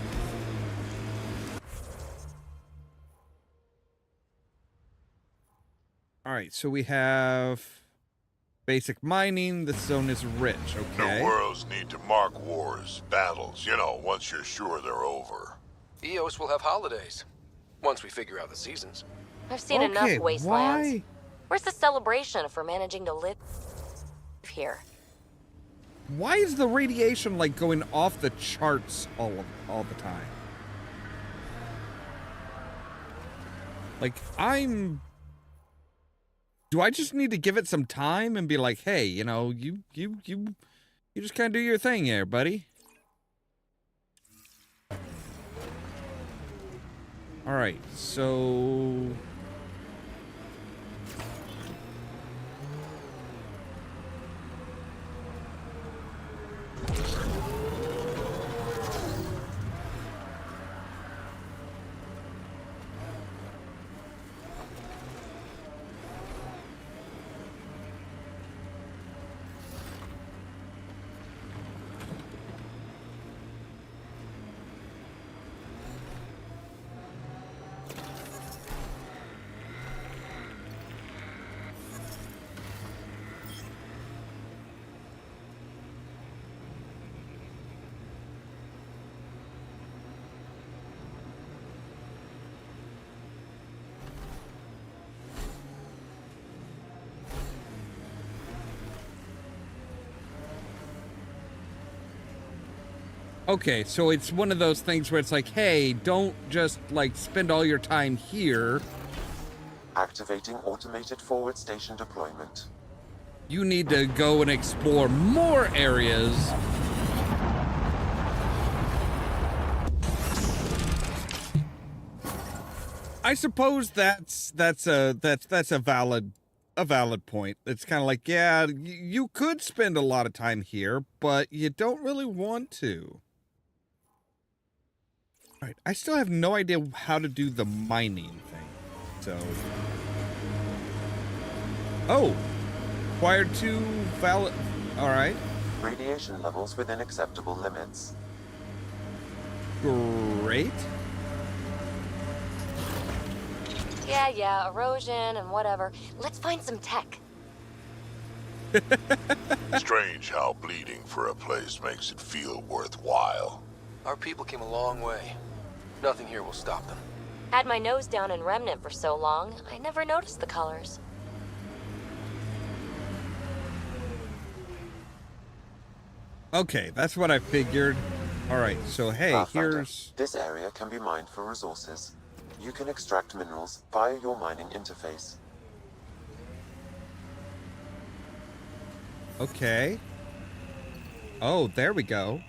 right, so we have basic mining. This zone is rich, okay. New worlds need to mark wars, battles, you know, once you're sure they're over. Eos will have holidays, once we figure out the seasons. I've seen enough wastelands. Where's the celebration for managing to live here? Why is the radiation like going off the charts all the time? Like, do I just need to give it some time and be like, hey, you know, you just kind of do your thing here, buddy. All right, so okay, so it's one of those things where it's like, hey, don't just like spend all your time here. Activating automated forward station deployment. You need to go and explore more areas. I suppose that's a valid point. It's kind of like, yeah, you could spend a lot of time here, but you don't really want to. All right, I still have no idea how to do the mining thing. So, oh, acquired 2 valid. All right. Radiation levels within acceptable limits. Great. Yeah, erosion and whatever. Let's find some tech. Strange how bleeding for a place makes it feel worthwhile. Our people came a long way. Nothing here will stop them. Had my nose down in Remnant for so long, I never noticed the colors. Okay, that's what I figured. All right, so hey, Pathfinder, here's... This area can be mined for resources. You can extract minerals via your mining interface. Okay. Oh, there we go.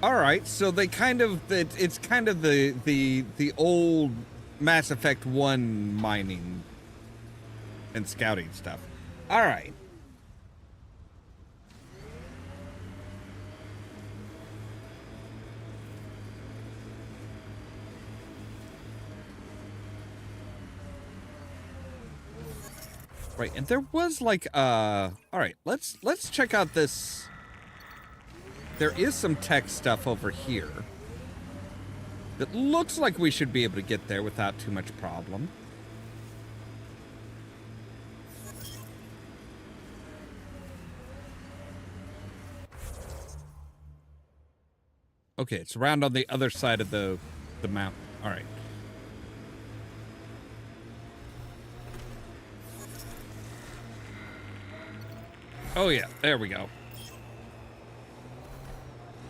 All right, so they kind of it's kind of the old Mass Effect 1 mining and scouting stuff. All right. Right, and there was like all right, let's check out this. There is some tech stuff over here. It looks like we should be able to get there without too much problem. Okay, it's around on the other side of the mountain. All right. Oh yeah, there we go.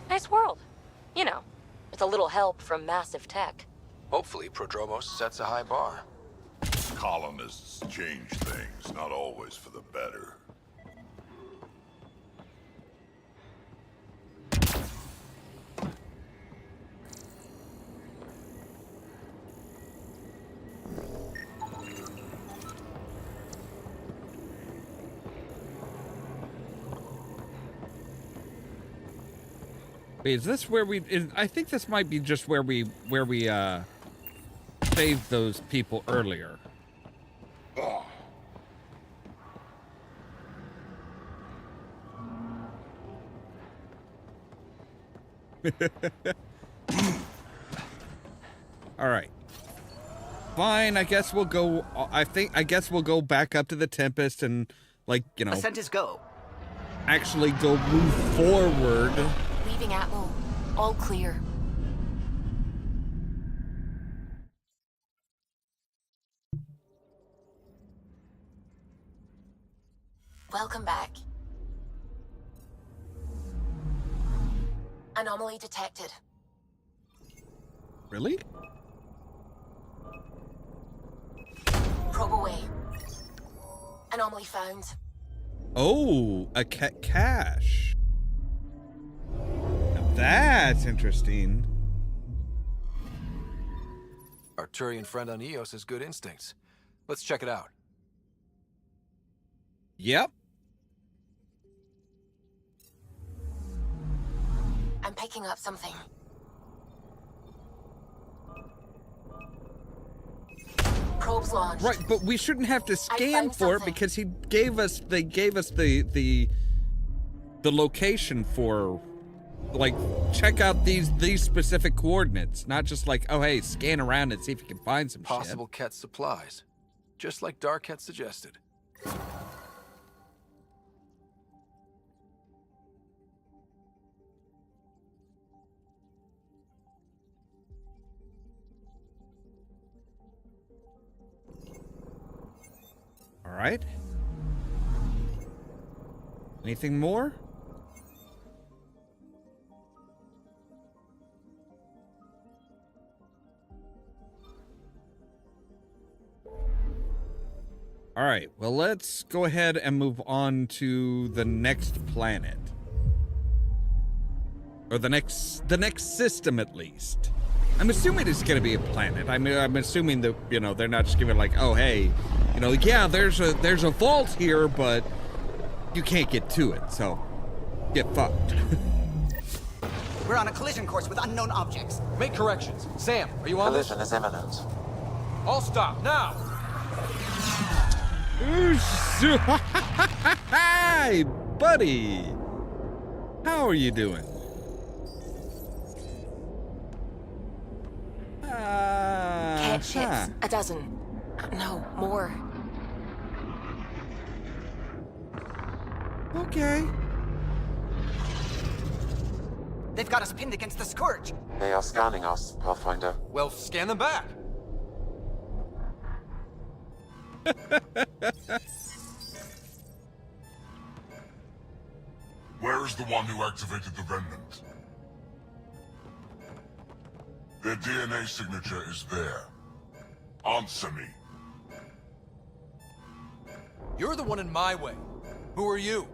Nice world. You know, with a little help from massive tech. Hopefully, Prodromos sets a high bar. Colonists change things, not always for the better. Wait, is this where I think this might be just where we saved those people earlier. All right. Fine, I guess we'll go. I guess we'll go back up to the Tempest and, like, you know, Ascent is go. Actually go move forward. Leaving Atmo. All clear. Welcome back. Anomaly detected. Really? Probe away. Anomaly found. Oh, a cache. That's interesting. Our Turian friend on Eos has good instincts. Let's check it out. Yep. I'm picking up something. Probes launched. Right, but we shouldn't have to scan for it because they gave us the location for, like, check out these specific coordinates, not just like, oh hey, scan around and see if you can find some Possible Ket supplies, just like Darket suggested. All right. Anything more? All right, well, let's go ahead and move on to the next planet. Or the next system, at least. I'm assuming it's going to be a planet. I mean, I'm assuming that, you know, they're not just giving like, oh, hey, you know, yeah, there's a vault here, but you can't get to it, so get fucked. We're on a collision course with unknown objects. Make corrections. Sam, are you on this? Collision is imminent. All stop, now! Hi, buddy. How are you doing? Cat ships. A dozen. No, more. Okay. They've got us pinned against the Scourge. They are scanning us, Pathfinder. Well, scan them back. Where is the one who activated the remnant? Their DNA signature is there. Answer me. You're the one in my way. Who are you?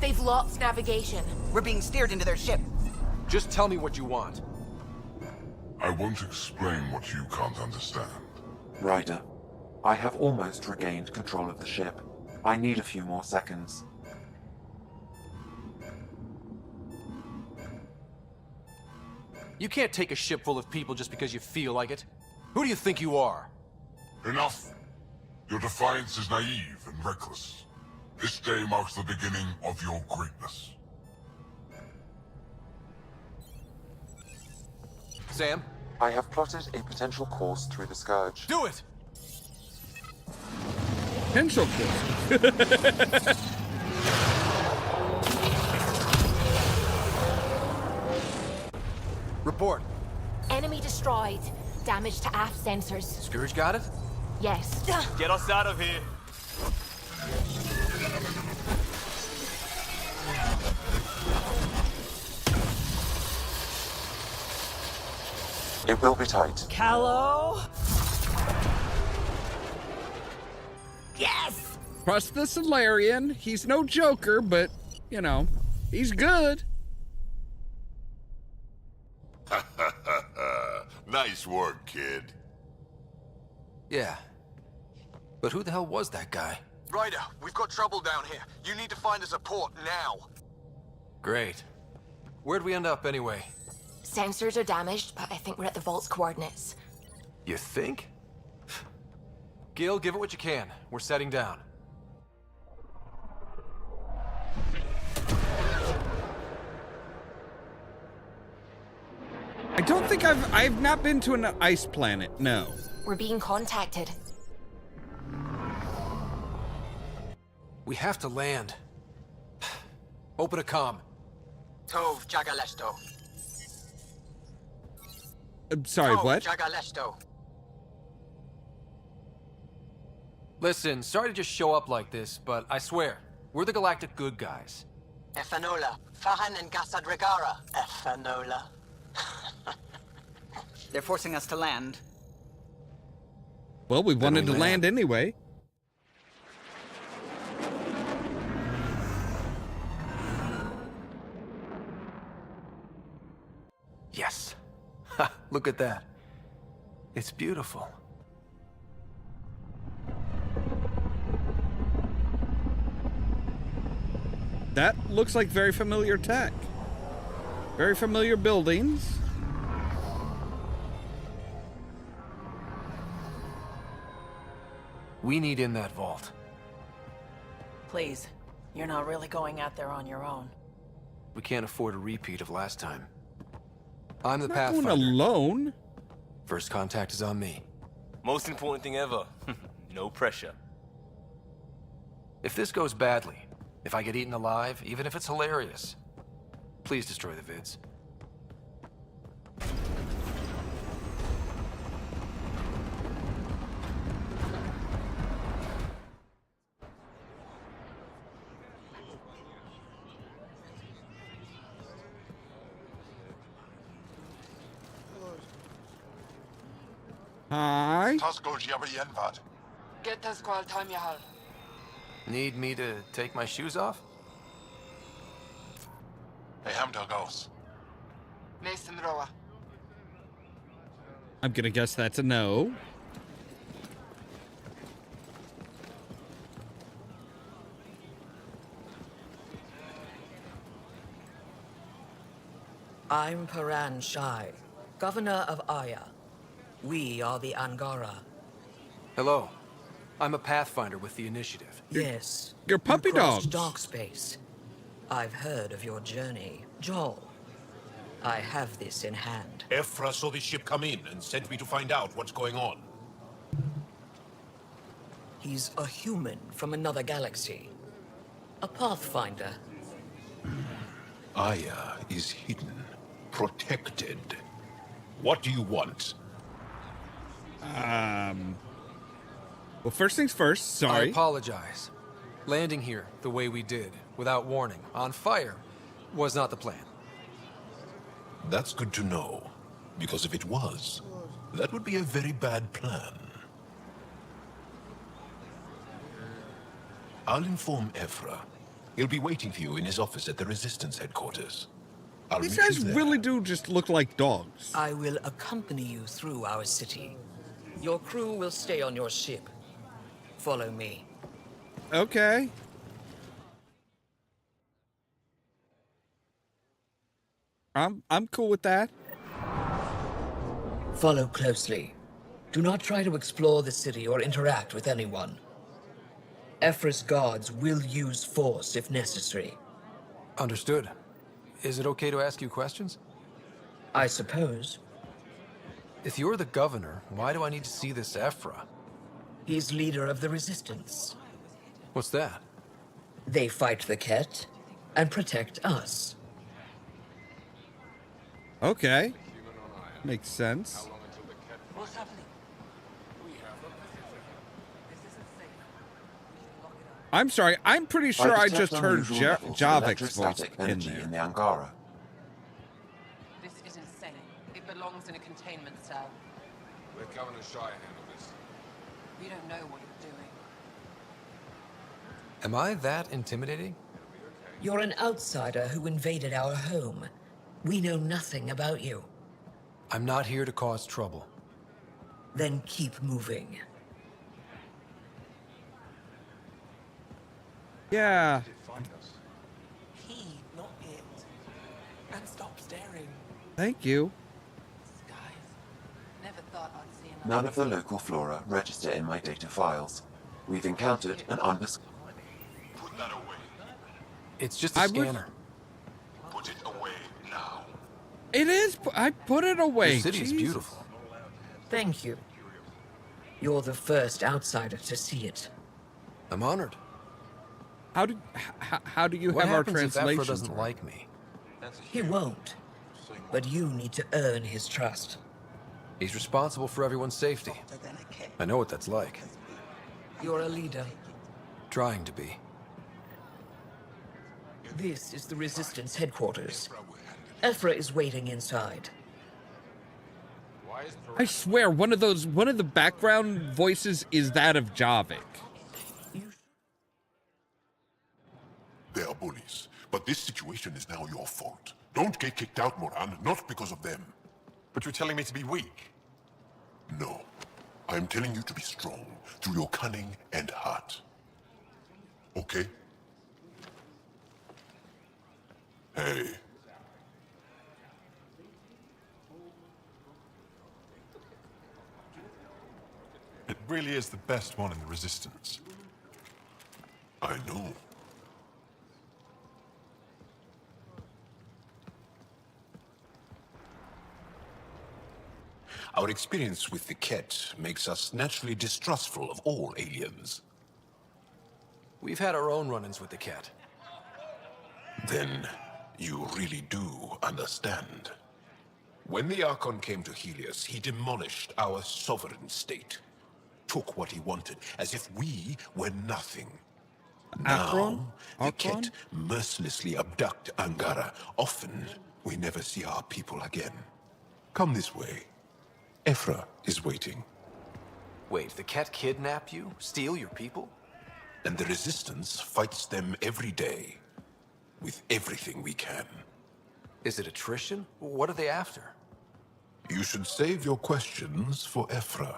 They've lost navigation. We're being steered into their ship. Just tell me what you want. I won't explain what you can't understand. Ryder, I have almost regained control of the ship. I need a few more seconds. You can't take a ship full of people just because you feel like it. Who do you think you are? Enough! Your defiance is naive and reckless. This day marks the beginning of your greatness. Sam? I have plotted a potential course through the Scourge. Do it! Potential course. Report. Enemy destroyed. Damage to aft sensors. Scourge got it? Yes. Get us out of here. It will be tight. Callow? Yes! Trust the Solarian. He's no joker, but, you know, he's good. Nice work, kid. Yeah. But who the hell was that guy? Ryder, we've got trouble down here. You need to find us a port now. Great. Where'd we end up anyway? Sensors are damaged, but I think we're at the vault's coordinates. You think? Gil, give it what you can. We're setting down. I don't think I've not been to an ice planet, no. We're being contacted. We have to land. Open a comm. Tov Jagalesto. I'm sorry, Tov what? Jagalesto. Listen, sorry to just show up like this, but I swear, we're the galactic good guys. Efanola. Fahan and Gasadregara. Efanola. They're forcing us to land. Well, we wanted to land anyway. Yes. Ha, look at that. It's beautiful. That looks like very familiar tech. Very familiar buildings. We need in that vault. Please, you're not really going out there on your own. We can't afford a repeat of last time. I'm the Not Pathfinder. going alone. First contact is on me. Most important thing ever. No pressure. If this goes badly, if I get eaten alive, even if it's hilarious, please destroy the vids. Hi. Get us qual time yahal. Need me to take my shoes off? Mason Roa. I'm gonna guess that's a no. I'm Paran Shai, Governor of Aya. We are the Angara. Hello. I'm a Pathfinder with the Initiative. Yes. You're puppy you crossed dogs. dark space. I've heard of your journey, Joel. I have this in hand. Ephra saw the ship come in and sent me to find out what's going on. He's a human from another galaxy. A Pathfinder. Aya is hidden, protected. What do you want? Well, first things first, I sorry. apologize. Landing here the way we did, without warning, on fire, was not the plan. That's good to know, because if it was, that would be a very bad plan. I'll inform Ephra. He'll be waiting for you in his office at the Resistance headquarters. I'll These meet you guys there. really do just look like dogs. I will accompany you through our city. Your crew will stay on your ship. Follow me. Okay. I'm cool with that. Follow closely. Do not try to explore the city or interact with anyone. Ephra's guards will use force if necessary. Understood. Is it okay to ask you questions? I suppose. If you're the governor, why do I need to see this Ephra? He's leader of the Resistance. What's that? They fight the Ket and protect us. Okay. Makes sense. What's happening? I'm sorry, I'm pretty sure I just heard Javik's voice electrostatic in energy there. in the Angara. This is insane. It belongs in a containment cell. Let Governor Shai handle this. You don't know what you're doing. Am I that intimidating? You're an outsider who invaded our home. We know nothing about you. I'm not here to cause trouble. Then keep moving. Yeah. He, not it. And stop staring. Thank you. Never thought I'd see another. None of the local flora register in my data files. We've encountered an Put that away. It's just a scanner. Put it away now. It is. I put it away. The city is Jesus. beautiful. Thank you. You're the first outsider to see it. I'm honored. How do you What have our happens if Ephra translations? doesn't like me? He won't. But you need to earn his trust. He's responsible for everyone's safety. I know what that's like. You're a leader. Trying to be. This is the Resistance headquarters. Ephra is waiting inside. I swear, one of the background voices is that of Javik. They are bullies, but this situation is now your fault. Don't get kicked out, Moran, not because of them. But you're telling me to be weak? No. I am telling you to be strong, through your cunning and heart. Okay? Hey. It really is the best one in the Resistance. I know. Our experience with the Ket makes us naturally distrustful of all aliens. We've had our own run-ins with the Ket. Then you really do understand. When the Archon came to Helios, he demolished our sovereign state. Took what he wanted, as if we were nothing. Now, the Ket mercilessly abduct Angara. Often, we never see our people again. Come this way. Ephra is waiting. Wait, the Ket kidnap you? Steal your people? And the Resistance fights them every day. With everything we can. Is it attrition? What are they after? You should save your questions for Ephra.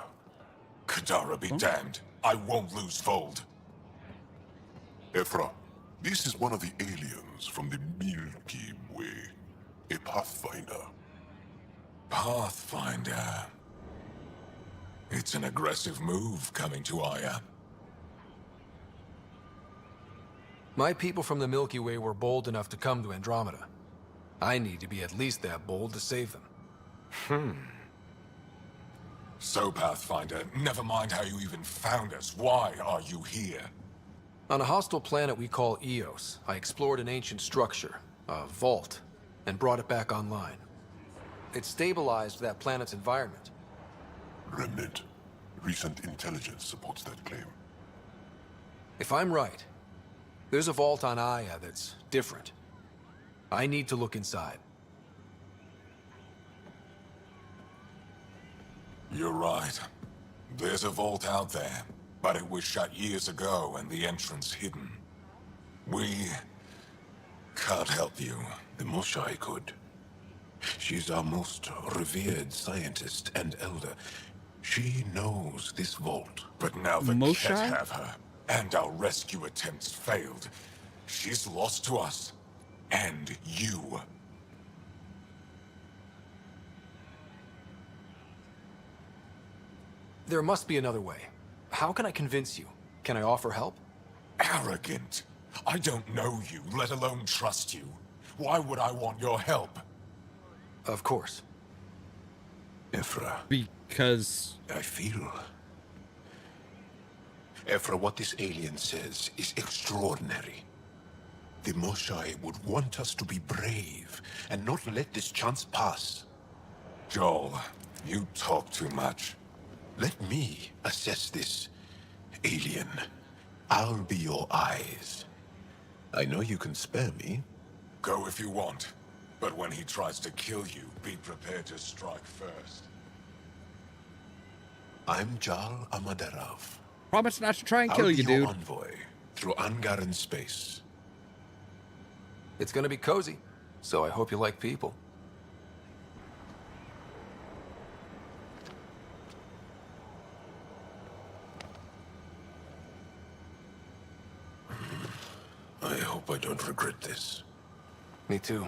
Kadara be damned. I won't lose Vold. Ephra, this is one of the aliens from the Milky Way. A Pathfinder. Pathfinder. It's an aggressive move coming to Aya. My people from the Milky Way were bold enough to come to Andromeda. I need to be at least that bold to save them. So, Pathfinder, never mind how you even found us. Why are you here? On a hostile planet we call Eos, I explored an ancient structure, a vault, and brought it back online. It stabilized that planet's environment. Remnant. Recent intelligence supports that claim. If I'm right, there's a vault on Aya that's different. I need to look inside. You're right. There's a vault out there, but it was shut years ago and the entrance hidden. We can't help you. The Moshai could. She's our most revered scientist and elder. She knows this vault. But now the Moshai? Ket have her, and our rescue attempts failed. She's lost to us. And you. There must be another way. How can I convince you? Can I offer help? Arrogant. I don't know you, let alone trust you. Why would I want your help? Of course. Ephra. Because... I feel... Ephra, what this alien says is extraordinary. The Moshai would want us to be brave and not let this chance pass. Joel, you talk too much. Let me assess this, alien. I'll be your eyes. I know you can spare me. Go if you want. But when he tries to kill you, be prepared to strike first. I'm Jal Amaderav. Promise not to try and kill you, I'll be your dude. envoy through Angaran space. It's gonna be cozy, so I hope you like people. hope I don't regret this. Me too.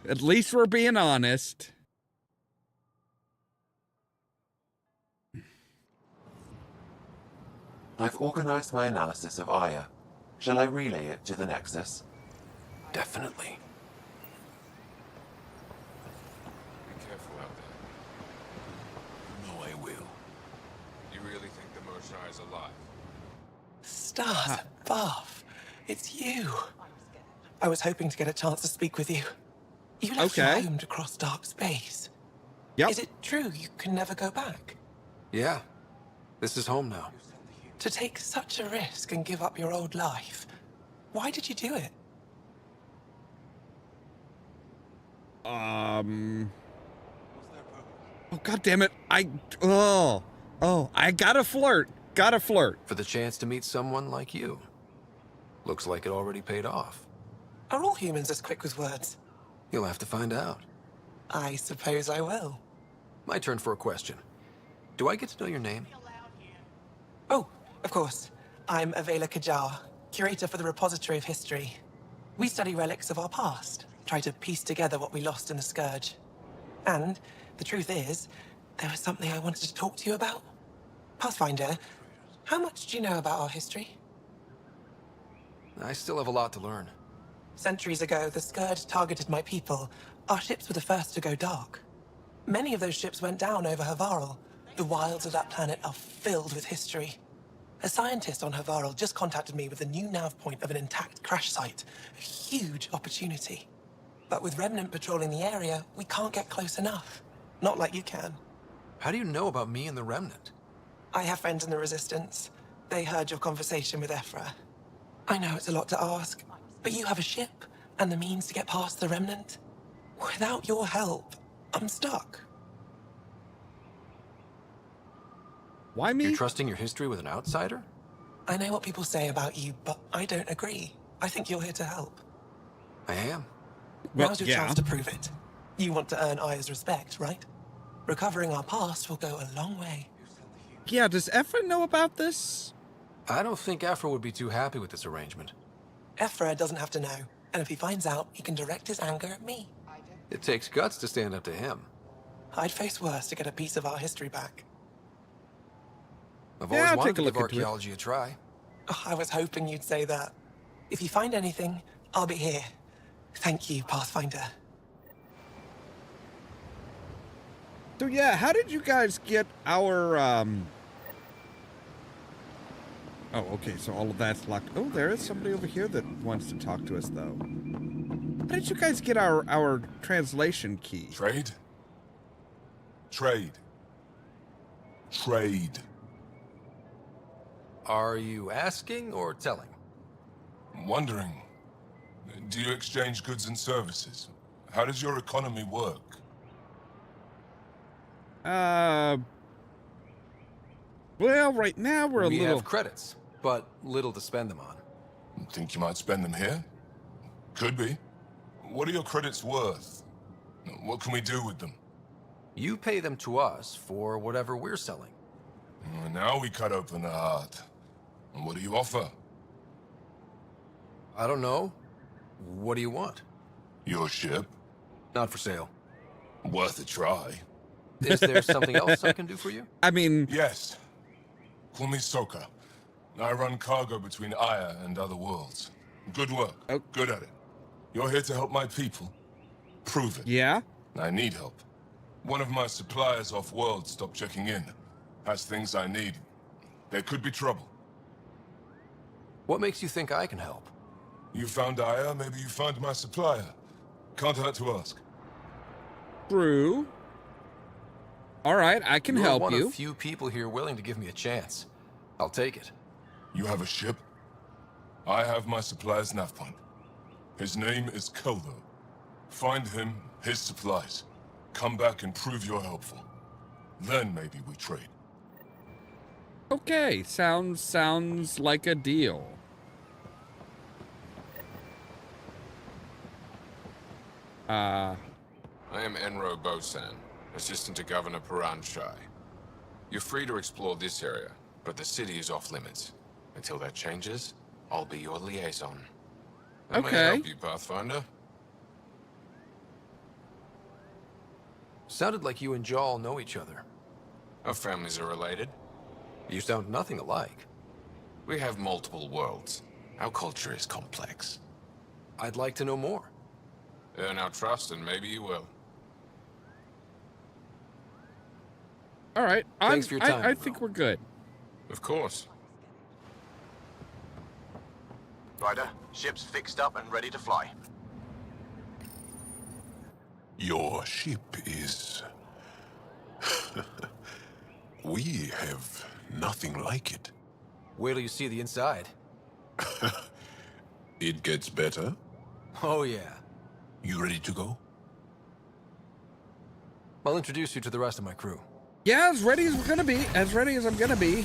At least we're being honest. I've organized my analysis of Aya. Shall I relay it to the Nexus? Definitely. Be careful out there. No, I will. You really think the Moshae is alive? Stars above. It's you. I was hoping to get a chance to speak with you. You left roamed across dark space. Yep. Is it true you can never go back? Yeah. This is home now. To take such a risk and give up your old life, why did you do it? Oh, God damn it. I gotta flirt. Gotta flirt. For the chance to meet someone like you. Looks like it already paid off. Are all humans as quick with words? You'll have to find out. I suppose I will. My turn for a question. Do I get to know your name? Oh, of course. I'm Avela Kajar, curator for the Repository of History. We study relics of our past, try to piece together what we lost in the Scourge. And the truth is, there was something I wanted to talk to you about. Pathfinder, how much do you know about our history? I still have a lot to learn. Centuries ago, the Scourge targeted my people. Our ships were the first to go dark. Many of those ships went down over Havarl. The wilds of that planet are filled with history. A scientist on Havarl just contacted me with a new nav point of an intact crash site. A huge opportunity. But with Remnant patrolling the area, we can't get close enough. Not like you can. How do you know about me and the Remnant? I have friends in the Resistance. They heard your conversation with Ephra. I know it's a lot to ask, but you have a ship and the means to get past the Remnant. Without your help, I'm stuck. Why me? You're trusting your history with an outsider? I know what people say about you, but I don't agree. I think you're here to help. I am. Well, Now's your chance to prove it. You want to earn Aya's respect, right? Recovering our past will go a long way. Yeah, does Ephra know about this? I don't think Ephra would be too happy with this arrangement. Ephra doesn't have to know, and if he finds out, he can direct his anger at me. It takes guts to stand up to him. I'd face worse to get a piece of our history back. I've always wanted to give archaeology a try. Oh, I was hoping you'd say that. If you find anything, I'll be here. Thank you, Pathfinder. So yeah, how did you guys get our, Oh, okay, so all of that's locked. Oh, there is somebody over here that wants to talk to us, though. How did you guys get our translation key? Trade? Trade. Trade. Are you asking or telling? Wondering. Do you exchange goods and services? How does your economy work? Well, right now we're We have credits, but little to spend them on. Think you might spend them here? Could be. What are your credits worth? What can we do with them? You pay them to us for whatever we're selling. Now we cut open the heart. And what do you offer? I don't know. What do you want? Your ship? Not for sale. Worth a try. Is there something else I can do for you? I mean... Yes. Call me Soka. I run cargo between Aya and other worlds. Good work. Oh. Good at it. You're here to help my people. Prove it. Yeah? I need help. One of my suppliers off-world stopped checking in. Has things I need. There could be trouble. What makes you think I can help? You found Aya, maybe you found my supplier. Can't hurt to ask. True. All right, I can help You're you. one of few people here willing to give me a chance. I'll take it. You have a ship? I have my supplier's nav point. His name is Keldo. Find him, his supplies. Come back and prove you're helpful. Then maybe we trade. Okay, sounds like a deal. I am Enro Bosan, assistant to Governor Paran Shai. You're free to explore this area, but the city is off limits. Until that changes, I'll be your liaison. That may Okay. help you, Pathfinder. Sounded like you and Jarl know each other. Our families are related. You sound nothing alike. We have multiple worlds. Our culture is complex. I'd like to know more. Earn our trust, and maybe you will. All right. Thanks for your time, I think we're good. Of course. Ryder, ship's fixed up and ready to fly. Your ship is... We have nothing like it. Wait till you see the inside. It gets better. Oh, yeah. You ready to go? I'll introduce you to the rest of my crew. Yeah, as ready as we're gonna be. As ready as I'm gonna be.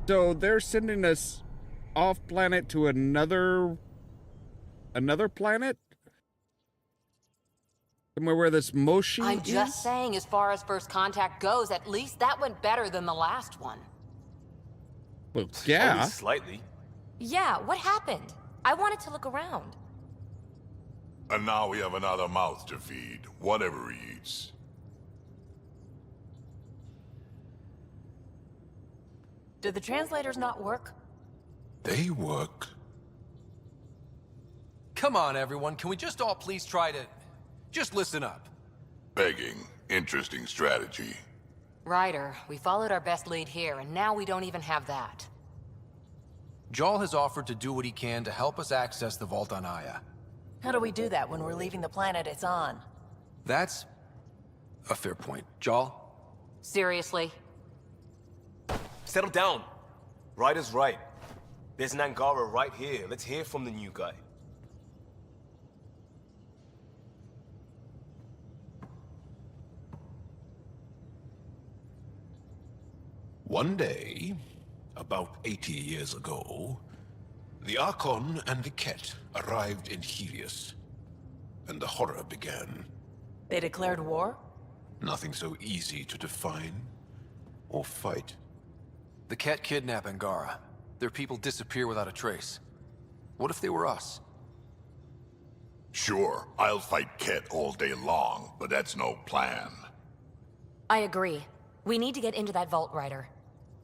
So they're sending us off planet to another planet? Somewhere where this Moshi I'm is? just saying, as far as first contact goes, at least that went better than the last one. Well, yeah. Only slightly. Yeah, what happened? I wanted to look around. And now we have another mouth to feed, whatever he eats. Did the translators not work? They work. Come on, everyone. Can we just all please try to... just listen up? Begging. Interesting strategy. Ryder, we followed our best lead here, and now we don't even have that. Jarl has offered to do what he can to help us access the vault on Aya. How do we do that when we're leaving the planet it's on? That's a fair point. Jarl? Seriously? Settle down. Ryder's right. There's an Angara right here. Let's hear from the new guy. One day, about 80 years ago, the Archon and the Ket arrived in Helios, and the horror began. They declared war? Nothing so easy to define or fight. The Ket kidnap Angara. Their people disappear without a trace. What if they were us? Sure, I'll fight Ket all day long, but that's no plan. I agree. We need to get into that vault, Ryder.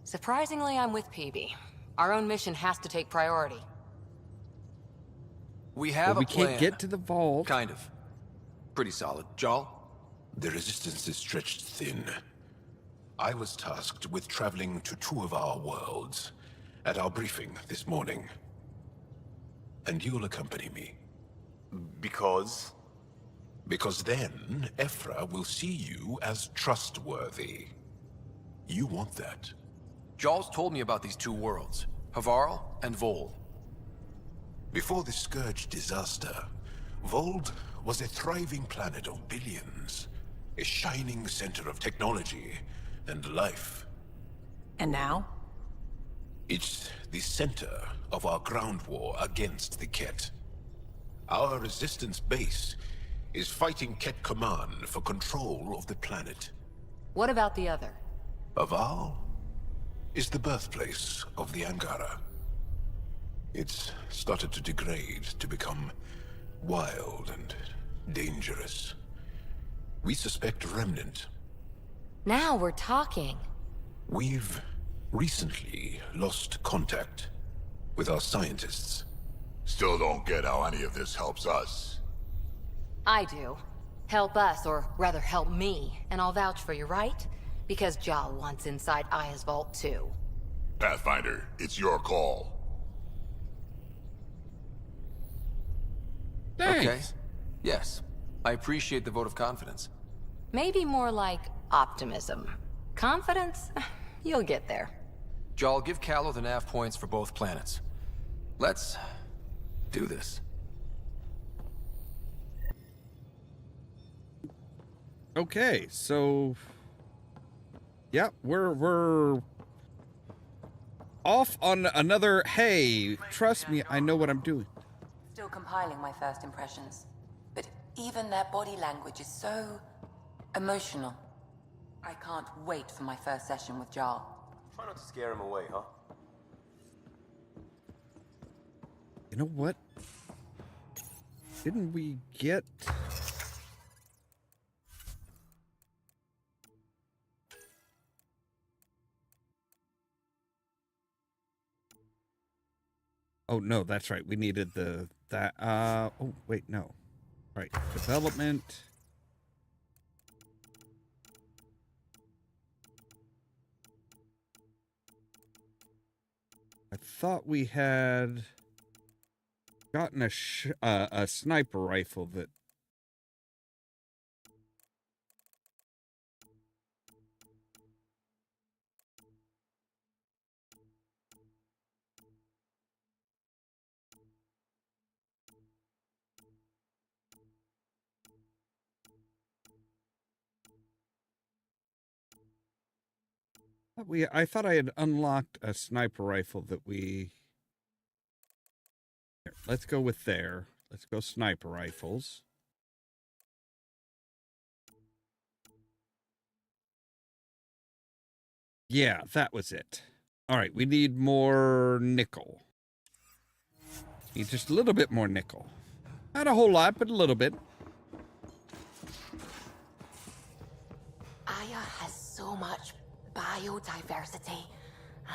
Surprisingly, I'm with PB. Our own mission has to take priority. We have we a plan. can't get to the vault. Kind of. Pretty solid. Jarl? The resistance is stretched thin. I was tasked with traveling to two of our worlds at our briefing this morning. And you'll accompany me. Because? Because then, Ephra will see you as trustworthy. You want that. Jarl's told me about these two worlds, Havarl and Vold. Before the Scourge disaster, Vold was a thriving planet of billions. A shining center of technology and life. And now? It's the center of our ground war against the Ket. Our resistance base is fighting Ket Command for control of the planet. What about the other? Havarl is the birthplace of the Angara. It's started to degrade, to become wild and dangerous. We suspect Remnant. Now we're talking. We've recently lost contact with our scientists. Still don't get how any of this helps us. I do. Help us, or rather help me, and I'll vouch for you, right? Because Jarl wants inside Aya's vault too. Pathfinder, it's your call. Thanks. Okay. Yes. I appreciate the vote of confidence. Maybe more like optimism. Confidence? You'll get there. Jarl, give Callow the nav points for both planets. Let's do this. Okay, so yeah, we're off on another. Hey, trust me, I know what I'm doing. Still compiling my first impressions. But even their body language is so emotional. I can't wait for my first session with Jarl. Try not to scare him away, huh? You know what? Didn't we get... Oh, no, that's right. We needed oh, wait, no. Right, development. I thought we had gotten a sniper rifle that... I thought I had unlocked a sniper rifle that we... Here, let's go with there. Let's go sniper rifles. Yeah, that was it. All right, we need more nickel. Need just a little bit more nickel. Not a whole lot, but a little bit. Aya has so much biodiversity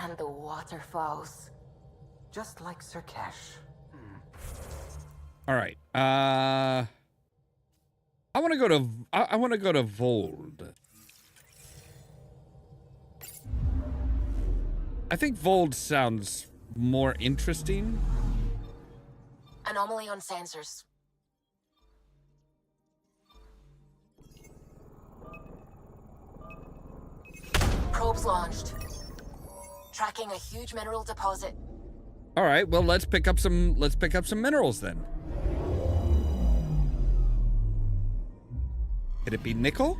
and the waterfalls. Just like Sirkesh. All right. I want to go to I want to go to Vold. I think Vold sounds more interesting. Anomaly on sensors. Probes launched. Tracking a huge mineral deposit. All right, well, let's pick up some minerals then. Could it be nickel?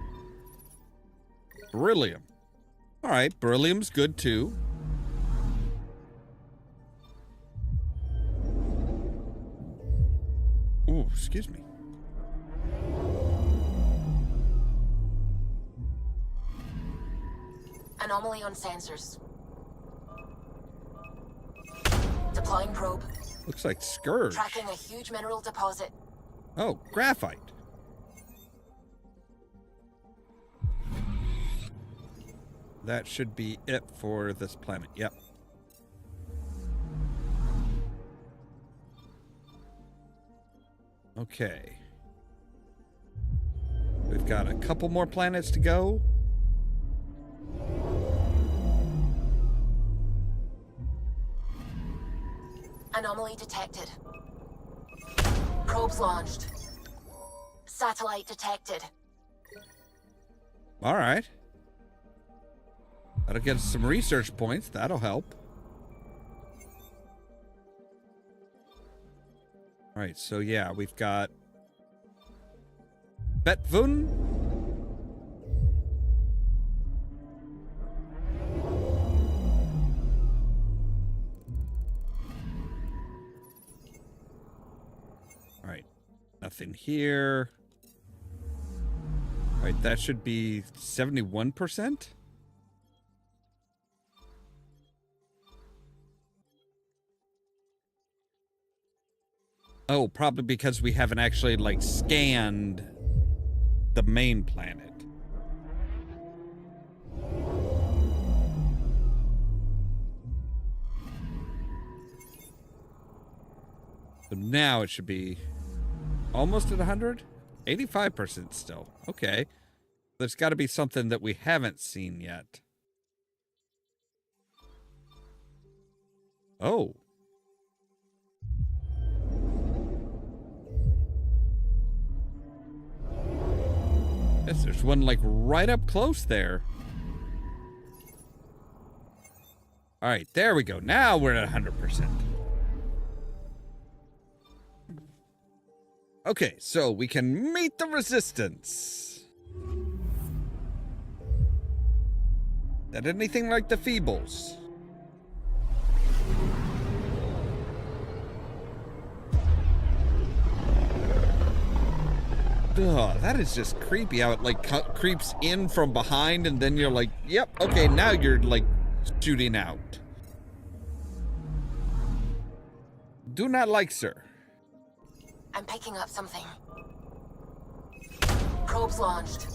Beryllium. All right, beryllium's good too. Ooh, excuse me. Anomaly on sensors. Deploying probe. Looks like Scourge. Tracking a huge mineral deposit. Oh, graphite. That should be it for this planet. Yep. Okay. We've got a couple more planets to go. Anomaly detected. Probes launched. Satellite detected. All right. That'll get us some research points. That'll help. All right, so yeah, we've got Betvun. All right, nothing here. All right, that should be 71%. Oh, probably because we haven't actually, like, scanned the main planet. So now it should be almost at 100? 85% still. Okay. There's got to be something that we haven't seen yet. Oh. Yes, there's one like right up close there. All right, there we go. Now we're at 100%. Okay, so we can meet the resistance. That anything like the Feebles? Ugh, that is just creepy how it like creeps in from behind and then you're like, yep, okay, now you're like shooting out. Do not like, sir. I'm picking up something. Probes launched.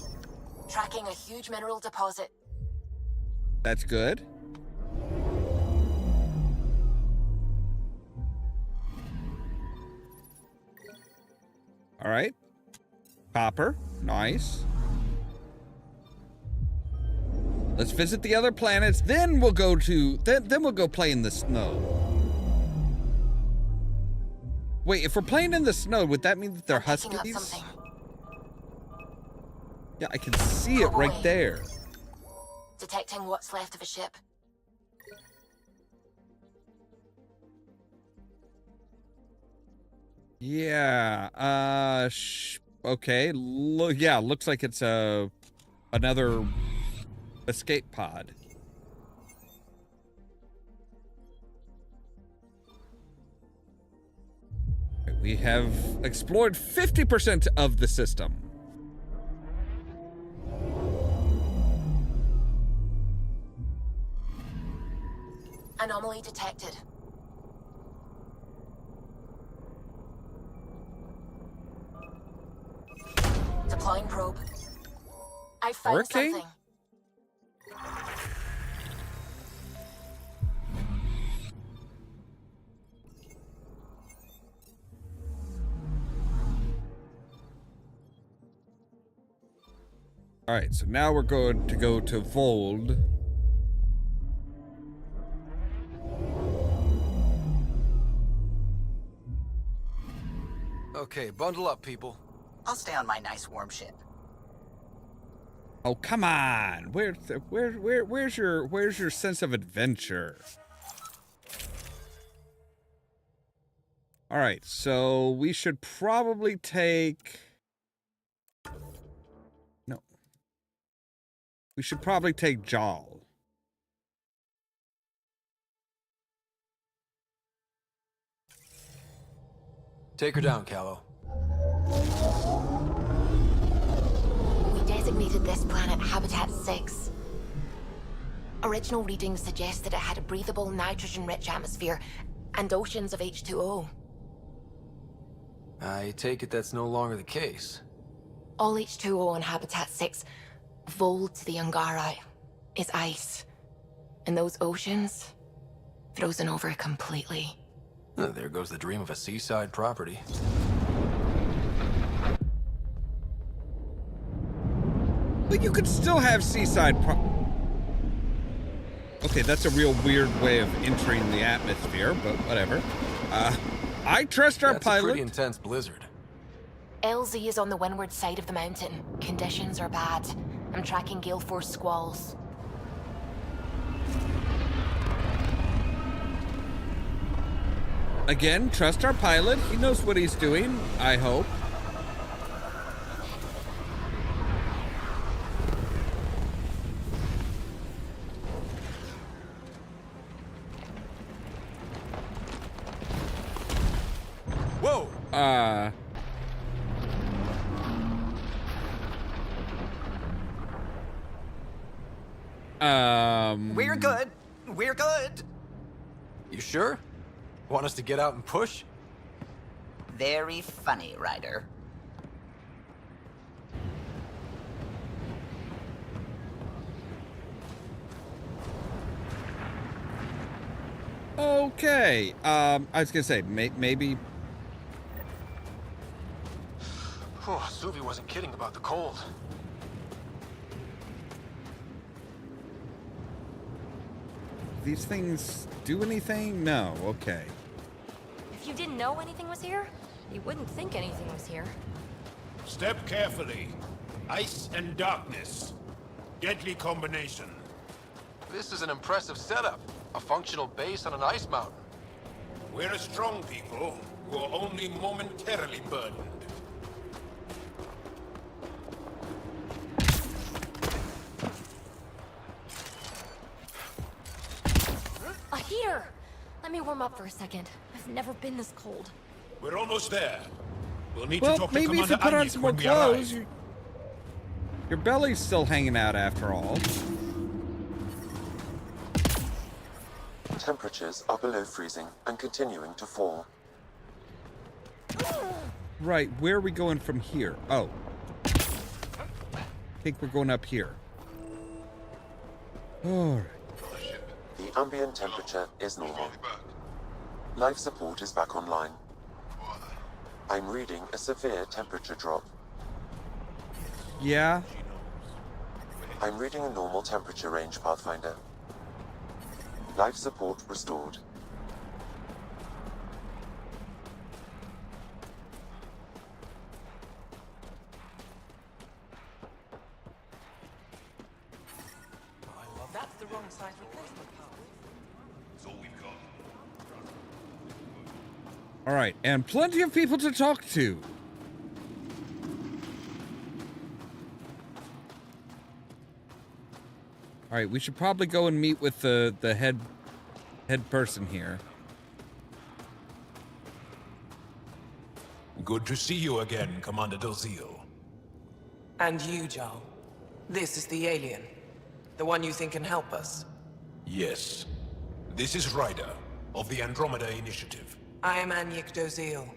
Tracking a huge mineral deposit. That's good. All right. Copper. Nice. Let's visit the other planets. Then we'll go to... Then we'll go play in the snow. Wait, if we're playing in the snow, would that mean that they're huskies? Yeah, I can see it right there. Detecting what's left of a ship. Yeah, okay. Yeah, looks like it's another escape pod. We have explored 50% of the system. Anomaly detected. Deploying probe. I found something. All right, so now we're going to go to Vold. Okay, bundle up, people. I'll stay on my nice warm ship. Oh, come on. Where's your sense of adventure? All right, so we should probably take... No. We should probably take Jal. Take her down, Callow. We designated this planet Habitat 6. Original readings suggest that it had a breathable, nitrogen-rich atmosphere and oceans of H2O. I take it that's no longer the case. All H2O on Habitat 6, Vold to the Angara, is ice. And those oceans, frozen over completely. There goes the dream of a seaside property. But you could still have seaside Okay, that's a real weird way of entering the atmosphere, but whatever. I trust our pilot. That's a pretty intense blizzard. LZ is on the windward side of the mountain. Conditions are bad. I'm tracking gale force squalls. Again, trust our pilot. He knows what he's doing, I hope. Whoa! We're good. We're good. You sure? Want us to get out and push? Very funny, Ryder. Okay. I was gonna say, maybe... Oh, Suvi wasn't kidding about the cold. These things do anything? No. Okay. If you didn't know anything was here, you wouldn't think anything was here. Step carefully. Ice and darkness. Deadly combination. This is an impressive setup. A functional base on an ice mountain. We're a strong people who are only momentarily burdened. A heater! Let me warm up for a second. I've never been this cold. We're almost there. We'll need Well, to talk to maybe if you Commander put on Anyik some more when we clothes, arrive. your belly's still hanging out after all. Temperatures are below freezing and continuing to fall. Right, where are we going from here? Oh. I think we're going up here. Alright. The ambient temperature is normal. Life support is back online. I'm reading a severe temperature drop. Yeah? I'm reading a normal temperature range, Pathfinder. Life support restored. That's the wrong size replacement part. That's all we've got. Alright, and plenty of people to talk to. Alright, we should probably go and meet with the head person here. Good to see you again, Commander Dozil. And you, Jarl. This is the alien. The one you think can help us. Yes. This is Ryder, of the Andromeda Initiative. I am Anyik Dozil.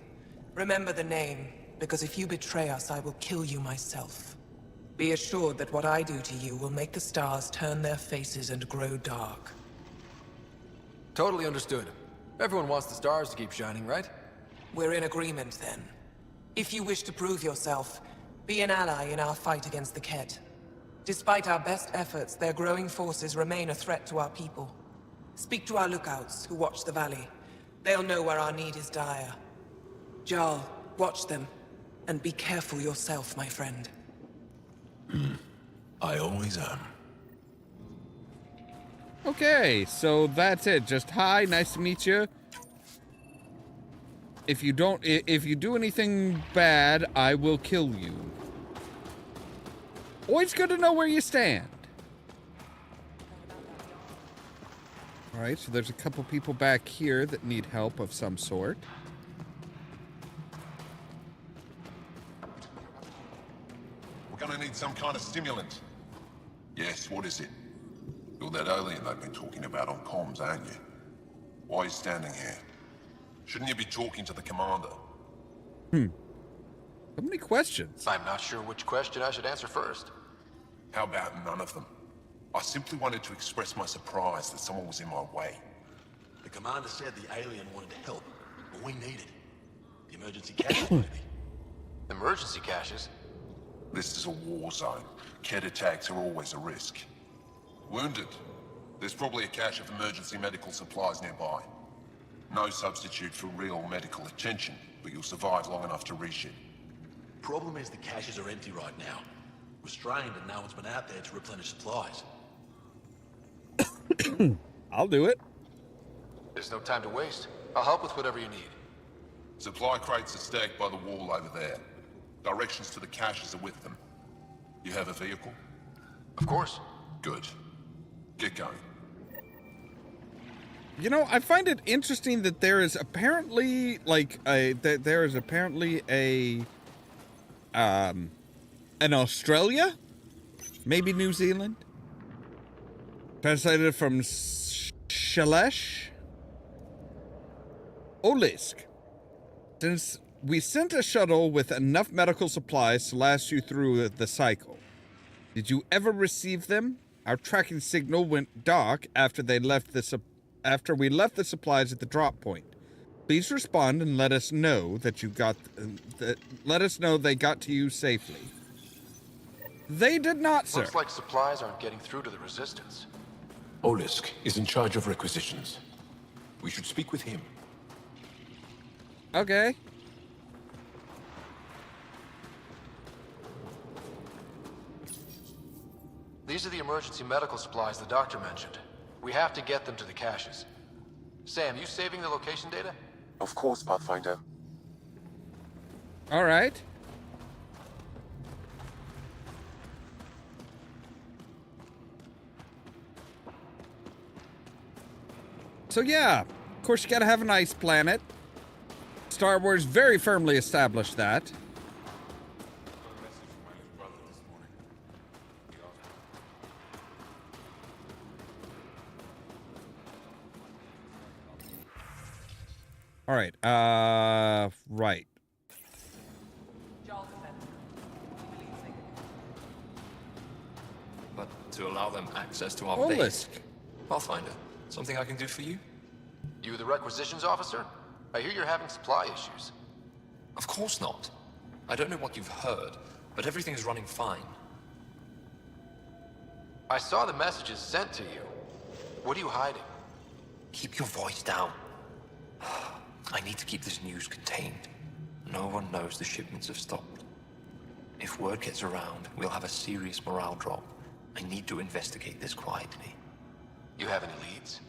Remember the name, because if you betray us, I will kill you myself. Be assured that what I do to you will make the stars turn their faces and grow dark. Totally understood. Everyone wants the stars to keep shining, right? We're in agreement, then. If you wish to prove yourself, be an ally in our fight against the Kett. Despite our best efforts, their growing forces remain a threat to our people. Speak to our lookouts, who watch the valley. They'll know where our need is dire. Jarl, watch them, and be careful yourself, my friend. I always am. Okay, so that's it. Just hi, nice to meet you. If you do anything bad, I will kill you. Always good to know where you stand. Alright, so there's a couple people back here that need help of some sort. We're gonna need some kind of stimulant. Yes, what is it? You're that alien they've been talking about on comms, aren't you? Why are you standing here? Shouldn't you be talking to the commander? So many questions. I'm not sure which question I should answer first. How about none of them? I simply wanted to express my surprise that someone was in my way. The commander said the alien wanted to help, but we need it. The emergency caches, maybe. Emergency caches? This is a war zone. Kett attacks are always a risk. Wounded. There's probably a cache of emergency medical supplies nearby. No substitute for real medical attention, but you'll survive long enough to reship. Problem is the caches are empty right now. Restrained and no one's been out there to replenish supplies. I'll do it. There's no time to waste. I'll help with whatever you need. Supply crates are stacked by the wall over there. Directions to the caches are with them. You have a vehicle? Of course. Good. Get going. You know, I find it interesting that there is apparently an Australia, maybe New Zealand, translated from Shalesh, Olisk. Since we sent a shuttle with enough medical supplies to last you through the cycle, did you ever receive them? Our tracking signal went dark after we left the supplies at the drop point. Please respond and let us know that they got to you safely. They did not, sir. Looks like supplies aren't getting through to the Resistance. Olisk is in charge of requisitions. We should speak with him. Okay. These are the emergency medical supplies the doctor mentioned. We have to get them to the caches. Sam, you saving the location data? Of course, Pathfinder. All right. So yeah, of course you gotta have an ice planet. Star Wars very firmly established that. All right. Right. But to allow them access to our Ollamh. base. Pathfinder, something I can do for you? You the requisitions officer? I hear you're having supply issues. Of course not. I don't know what you've heard, but everything is running fine. I saw the messages sent to you. What are you hiding? Keep your voice down. I need to keep this news contained. No one knows the shipments have stopped. If word gets around, we'll have a serious morale drop. I need to investigate this quietly. You have any leads?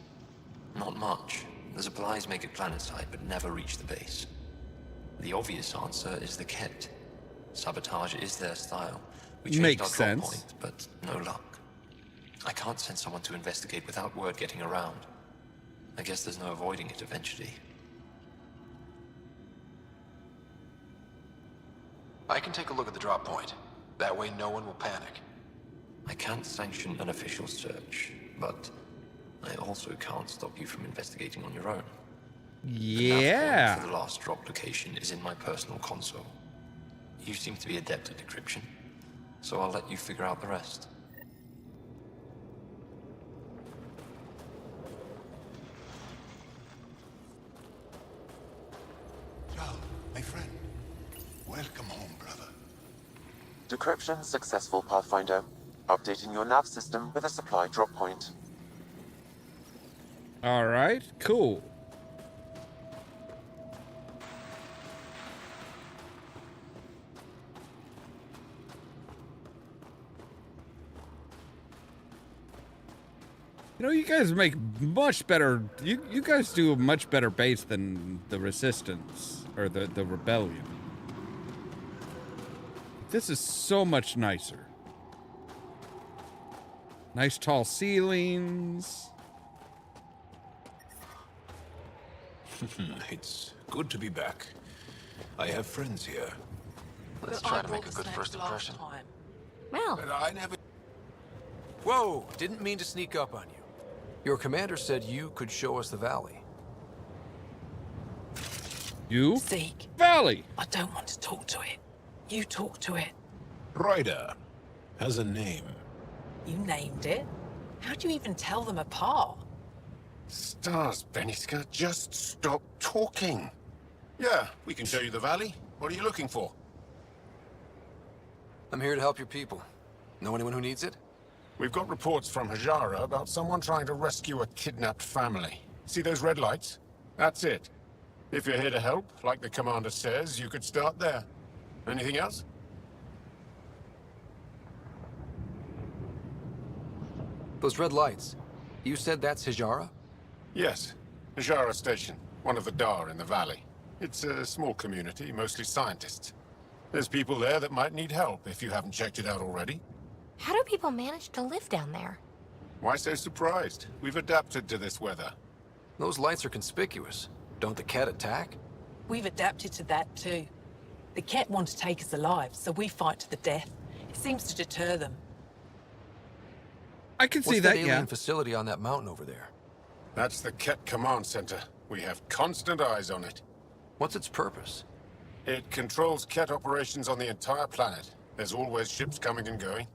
Not much. The supplies make it planetside, but never reach the base. The obvious answer is the Ket. Sabotage is their style. We changed Makes our drop sense. point, but no luck. I can't send someone to investigate without word getting around. I guess there's no avoiding it eventually. I can take a look at the drop point. That way no one will panic. I can't sanction an official search, but I also can't stop you from investigating on your own. The nav Yeah. point for the last drop location is in my personal console. You seem to be adept at decryption, so I'll let you figure out the rest. Jal, my friend. Welcome home, brother. Decryption successful, Pathfinder. Updating your nav system with a supply drop point. All right. Cool. You know, you guys make much better. You guys do a much better base than the Resistance or the Rebellion. This is so much nicer. Nice tall ceilings. It's good to be back. I have friends here. Let's try to make a good first impression. Well, But I never... Whoa! Didn't mean to sneak up on you. Your commander said you could show us the valley. You? Zeke. Valley! I don't want to talk to it. You talk to it. Ryder has a name. You named it. How do you even tell them apart? Stars, Beniska, just stop talking. Yeah, we can show you the valley. What are you looking for? I'm here to help your people. Know anyone who needs it? We've got reports from Hajara about someone trying to rescue a kidnapped family. See those red lights? That's it. If you're here to help, like the commander says, you could start there. Anything else? Those red lights. You said that's Hijara? Yes. Hajara Station, one of the Dar in the valley. It's a small community, mostly scientists. There's people there that might need help if you haven't checked it out already. how do people manage to live down there? Why so surprised? We've adapted to this weather. Those lights are conspicuous. Don't the Ket attack? We've adapted to that too. The Ket want to take us alive, so we fight to the death. It seems to deter them. I can see What's that, alien yeah. facility on that mountain over there? That's the Ket Command Center. We have constant eyes on it. What's its purpose? It controls Ket operations on the entire planet. There's always ships coming and going.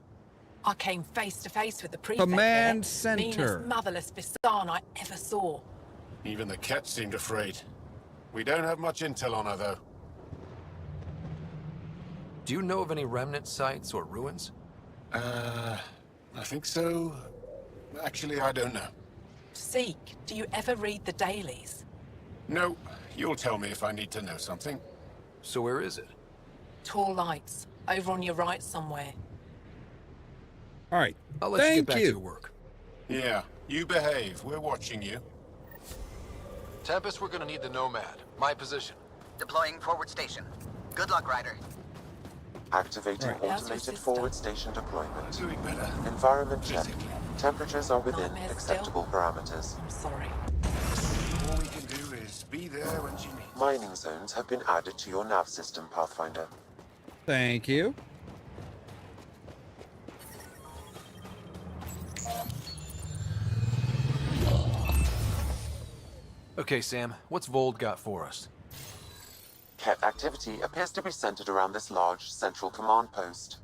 I came face to face with the prefect Command there. center. Meanest, motherless Bisan I ever saw. Even the Ket seemed afraid. We don't have much intel on her, though. Do you know of any remnant sites or ruins? I think so. Actually, I don't know. Zeke, do you ever read the dailies? No, you'll tell me if I need to know something. So where is it? Tall lights, over on your right somewhere. All right. I'll let you get Thank back to you. your work. Yeah, you behave. We're watching you. Tempest, we're gonna need the Nomad. My position. Deploying forward station. Good luck, Ryder. Activating Right. automated forward station deployment. Doing better. Environment check. Temperatures are within Nightmare acceptable parameters. I'm sorry. All we can do is be there when she needs. Mining zones have been added to your nav system, Pathfinder. Thank you. Okay, Sam, what's Vold got for us? Ket activity appears to be centered around this large central command post.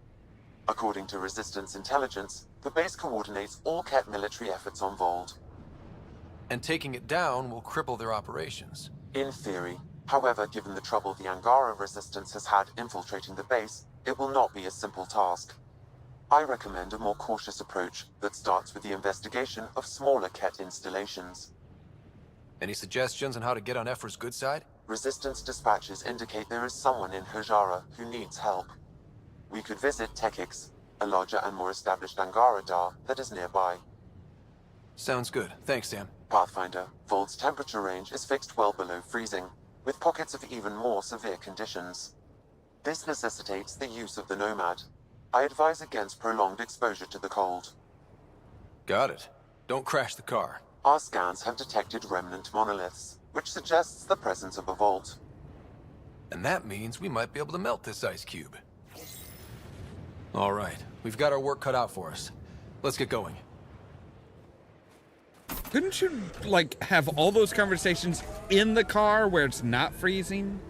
According to Resistance intelligence, the base coordinates all Ket military efforts on Vold. And taking it down will cripple their operations. In theory. However, given the trouble the Angara Resistance has had infiltrating the base, it will not be a simple task. I recommend a more cautious approach that starts with the investigation of smaller Ket installations. Any suggestions on how to get on Ephra's good side? Resistance dispatches indicate there is someone in Hajara who needs help. We could visit Tekix, a larger and more established Angara Dar that is nearby. Sounds good. Thanks, Sam. Pathfinder, Vold's temperature range is fixed well below freezing, with pockets of even more severe conditions. This necessitates the use of the Nomad. I advise against prolonged exposure to the cold. Got it. Don't crash the car. Our scans have detected remnant monoliths, which suggests the presence of a vault. And that means we might be able to melt this ice cube. All right, we've got our work cut out for us. Let's get going. Couldn't you, like, have all those conversations in the car where it's not freezing?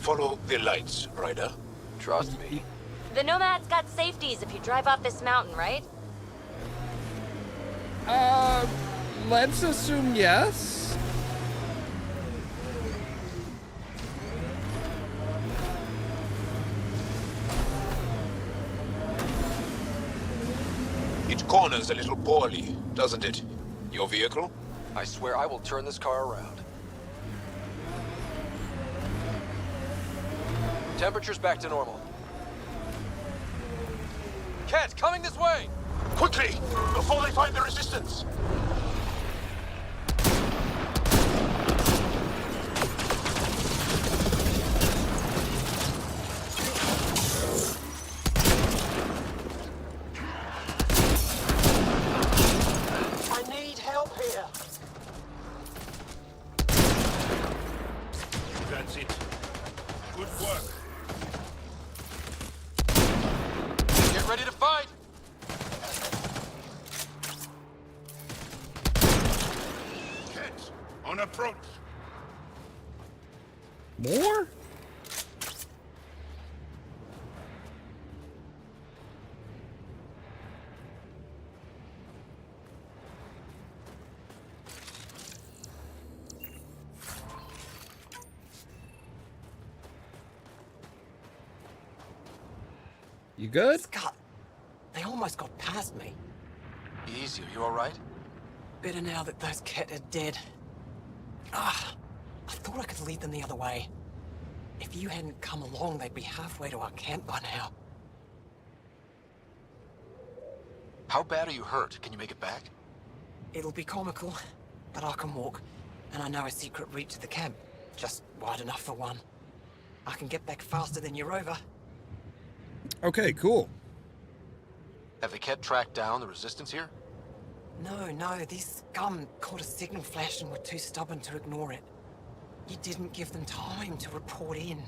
Follow the lights, Ryder. Trust me. The Nomad's got safeties if you drive off this mountain, right? Let's assume yes. It corners a little poorly, doesn't it? Your vehicle? I swear I will turn this car around. Temperature's back to normal. Ket, coming this way! Quickly! Before they find the resistance! I need help here. That's it. Good work. Get ready to fight! Ket, on approach. More? You good? Scott, they almost got past me. Easy, are you alright? Better now that those Ket are dead. Ah, I thought I could lead them the other way. If you hadn't come along, they'd be halfway to our camp by now. How bad are you hurt? Can you make it back? It'll be comical, but I can walk, and I know a secret route to the camp. Just wide enough for one. I can get back faster than your rover. Okay, cool. Have the Ket tracked down the resistance here? No, these scum caught a signal flash and were too stubborn to ignore it. You didn't give them time to report in.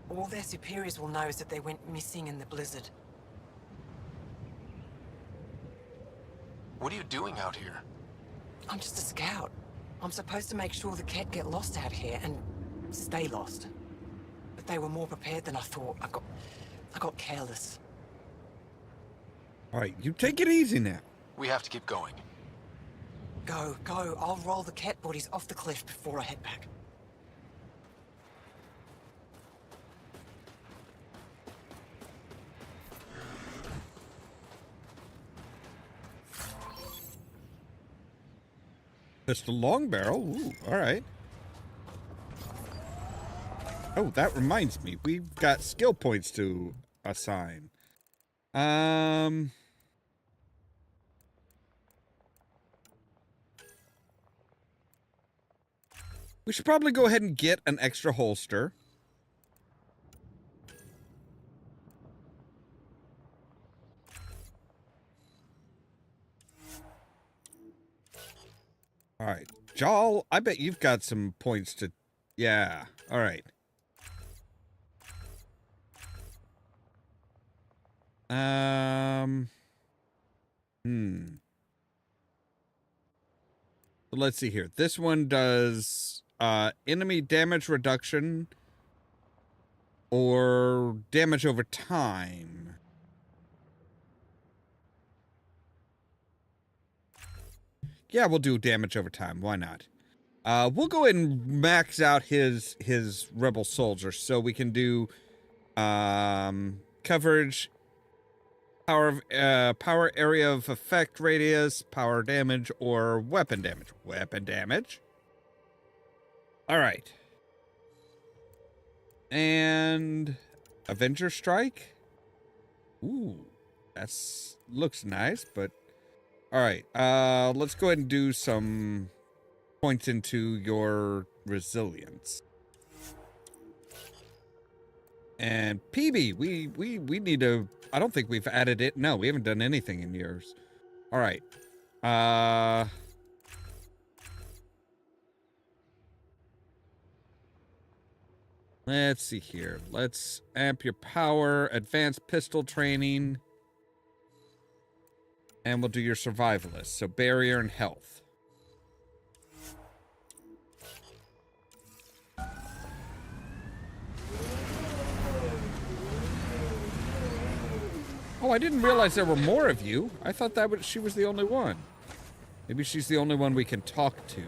All their superiors will know is that they went missing in the blizzard. What are you doing out here? I'm just a scout. I'm supposed to make sure the Ket get lost out here and stay lost. But they were more prepared than I thought. I got careless. All right, you take it easy now. We have to keep going. Go. I'll roll the Ket bodies off the cliff before I head back. Just a long barrel. Ooh, all right. Oh, that reminds me. We've got skill points to assign. We should probably go ahead and get an extra holster. All right. Jal, I bet you've got some points to... Yeah. All right. So let's see here. This one does enemy damage reduction or damage over time. Yeah, we'll do damage over time. Why not? We'll go ahead and max out his rebel soldier so we can do coverage, power area of effect radius, power damage, or weapon damage. Weapon damage. All right. And Avenger Strike. Ooh, that's looks nice, but all right. Let's go ahead and do some points into your resilience. And PB, we need to... I don't think we've added it. No, we haven't done anything in yours. All right. Let's see here. Let's amp your power, advanced pistol training, and we'll do your survivalist. So barrier and health. Oh, I didn't realize there were more of you. I thought she was the only one. Maybe she's the only one we can talk to.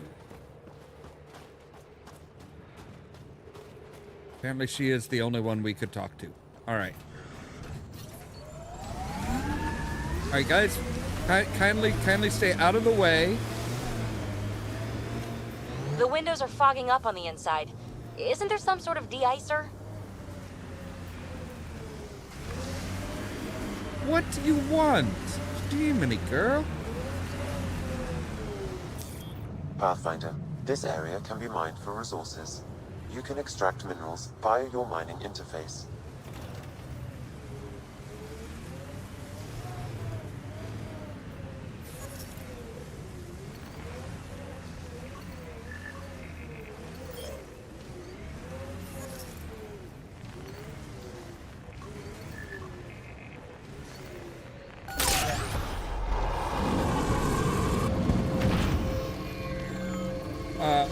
Apparently she is the only one we could talk to. All right. All right, guys. Kindly stay out of the way. The windows are fogging up on the inside. Isn't there some sort of de-icer? What do you want? Jiminy, girl. Pathfinder, this area can be mined for resources. You can extract minerals via your mining interface.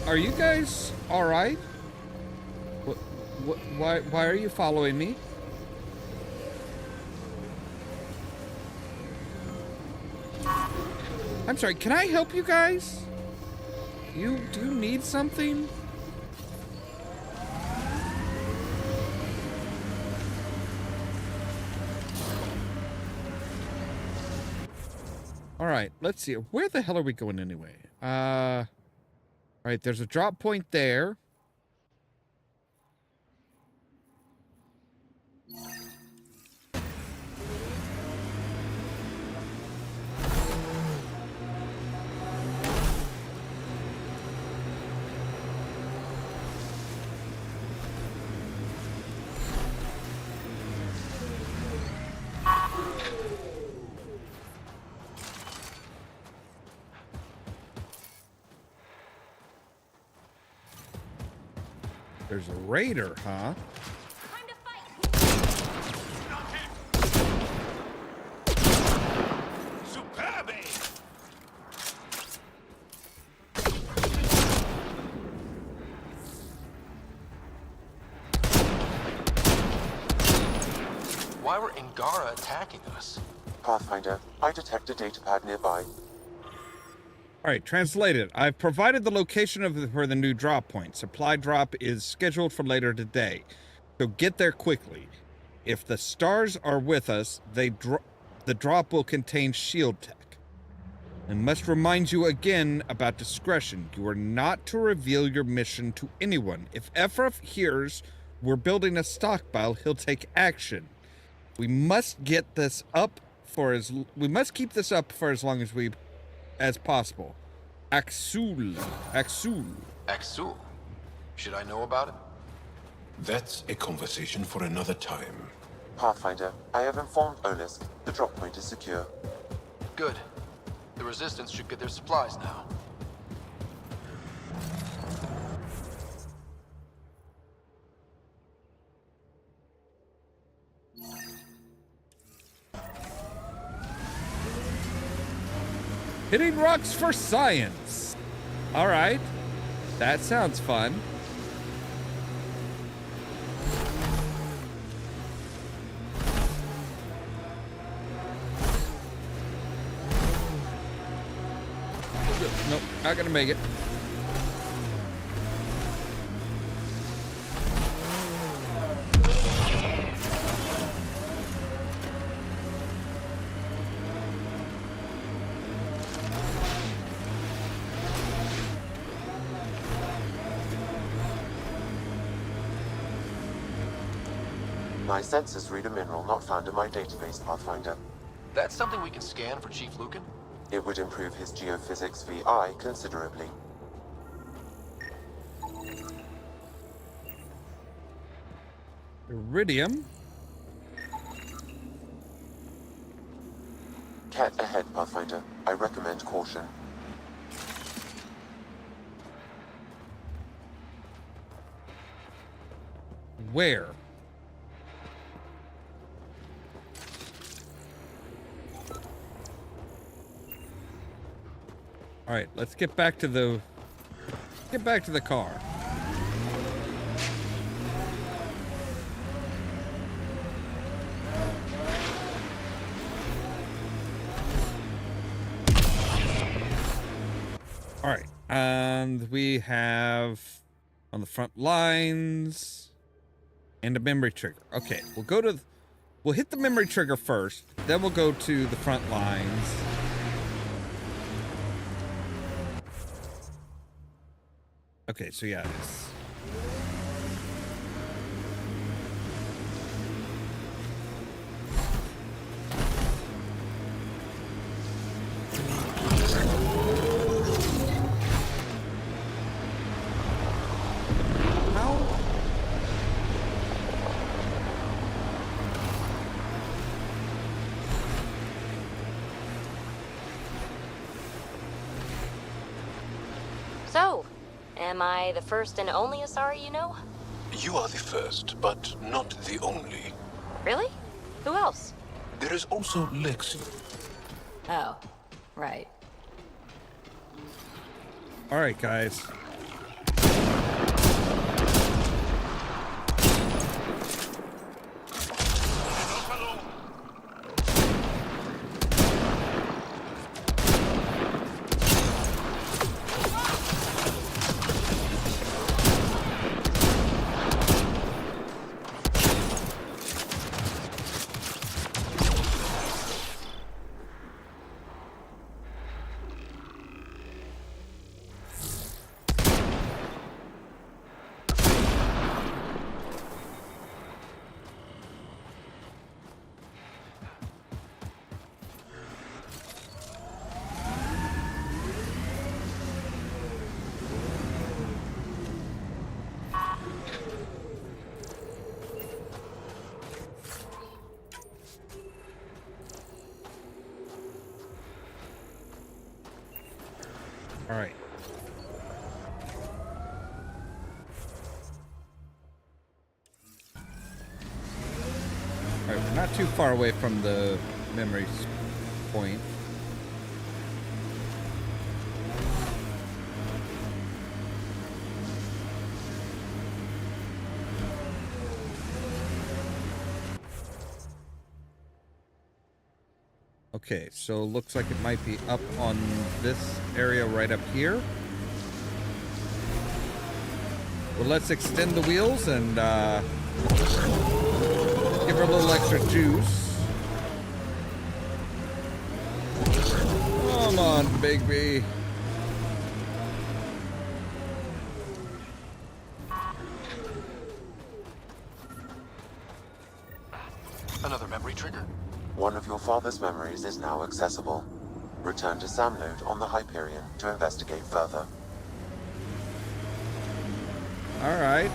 Are you guys all right? Why are you following me? I'm sorry, can I help you guys? Do you need something? All right, let's see. Where the hell are we going anyway? All right, there's a drop point there. There's a raider, huh? Why were Angara attacking us? Pathfinder, I detect a datapad nearby. All right, translated. I've provided the location for the new drop point. Supply drop is scheduled for later today, so get there quickly. If the stars are with us, the drop will contain shield tech. I must remind you again about discretion. You are not to reveal your mission to anyone. If Ephraim hears we're building a stockpile, he'll take action. We must keep this up for as long as possible. Axul. Axul? Should I know about it? That's a conversation for another time. Pathfinder, I have informed Ollamh. The drop point is secure. Good. The Resistance should get their supplies now. Hitting rocks for science. All right. That sounds fun. Nope, not gonna make it. My sensors read a mineral not found in my database, Pathfinder. That's something we can scan for Chief Lucan? It would improve his geophysics VI considerably. Iridium. Cat ahead, Pathfinder. I recommend caution. Where? All right, let's get back to the car. All right, and we have on the front lines and a memory trigger. Okay, we'll hit the memory trigger first, then we'll go to the front lines. Okay, so yeah, it's... So, am I the first and only Asari you know? You are the first, but not the only. Really? Who else? There is also Lexi. Oh, right. All right, guys. All right. All right, we're not too far away from the memory point. Okay, so looks like it might be up on this area right up here. Well, let's extend the wheels and give her a little extra juice. Come on, Bigby. Another memory trigger? One of your father's memories is now accessible. Return to Sam Node on the Hyperion to investigate further. All right.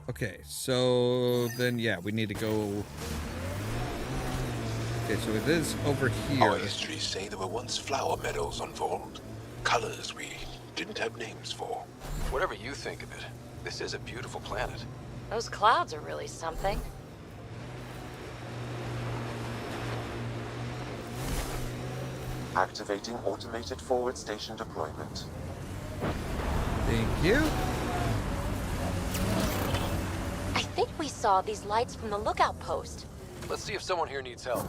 Okay, so then yeah, we need to go. Okay, so it is over here. Our histories say there were once flower meadows on Vault. Colors we didn't have names for. Whatever you think of it, This is a beautiful planet. Those clouds are really something. Activating automated forward station deployment. Thank you. I think we saw these lights from the lookout post. Let's see if someone here needs help.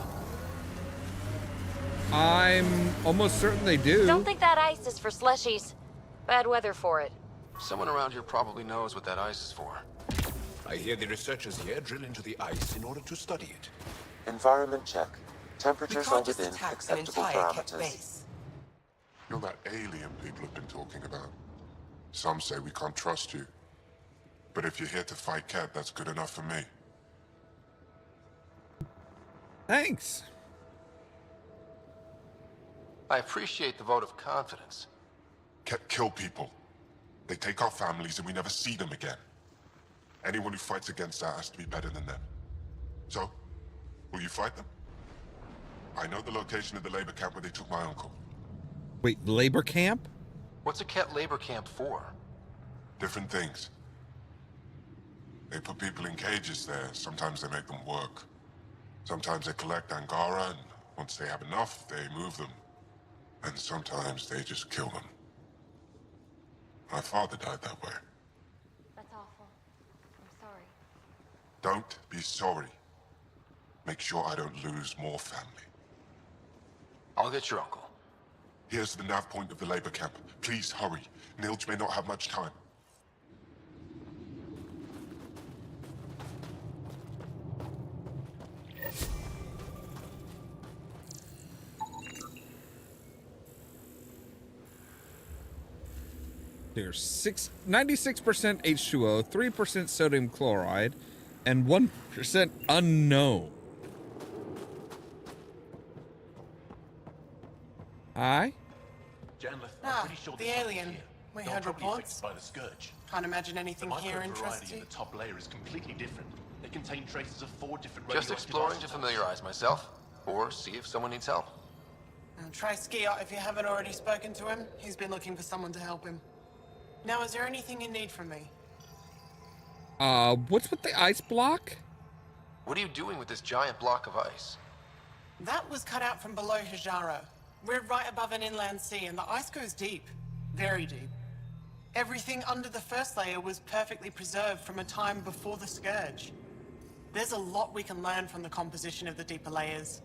I'm almost certain they do. Don't think that ice is for slushies. Bad weather for it. Someone around here probably knows what that ice is for. I hear the researchers here drill into the ice in order to study it. Environment check. Temperatures are within attack an acceptable entire kept parameters. base. You're that alien people have been talking about. Some say we can't trust you. But if you're here to fight Ket, that's good enough for me. Thanks. I appreciate the vote of confidence. Ket kill people. They take our families and we never see them again. Anyone who fights against that has to be better than them. So, will you fight them? I know the location of the labor camp where they took my uncle. Wait, labor camp? What's a Ket labor camp for? Different things. They put people in cages there. Sometimes they make them work. Sometimes they collect Angara, and once they have enough, they move them. And sometimes they just kill them. My father died that way. That's awful. I'm sorry. Don't be sorry. Make sure I don't lose more family. I'll get your uncle. Here's the nav point of the labor camp. Please hurry. Nilj may not have much time. There's 96% H2O, 3% sodium chloride, and 1% unknown. Aye? The alien. We heard reports. By the scourge. Can't imagine anything The here microvariety interests in you. the top layer is completely different. They contain traces of 4 different Just radioactive exploring to isotopes. familiarize myself, or see if someone needs help. Try Skiot if you haven't already spoken to him. He's been looking for someone to help him. Now, is there anything you need from me? What's with the ice block? What are you doing with this giant block of ice? That was cut out from below Hijaro. We're right above an inland sea, and the ice goes deep. Very deep. Everything under the first layer was perfectly preserved from a time before the Scourge. There's a lot we can learn from the composition of the deeper layers.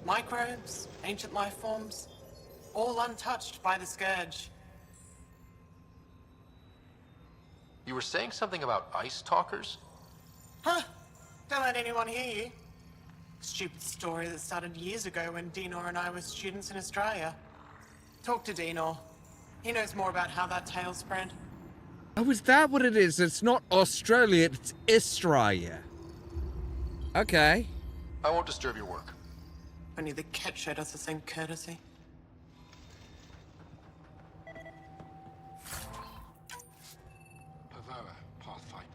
Microbes, ancient life forms, all untouched by the Scourge. You were saying something about ice talkers? Huh? Don't let anyone hear you. Stupid story that started years ago when Dinor and I were students in Australia. Talk to Dinor. He knows more about how that tale spread. Oh, is that what it is? It's not Australia, it's Australia. Okay. I won't disturb your work. Only the Ket showed us the same courtesy. Pavara, Pathfinder.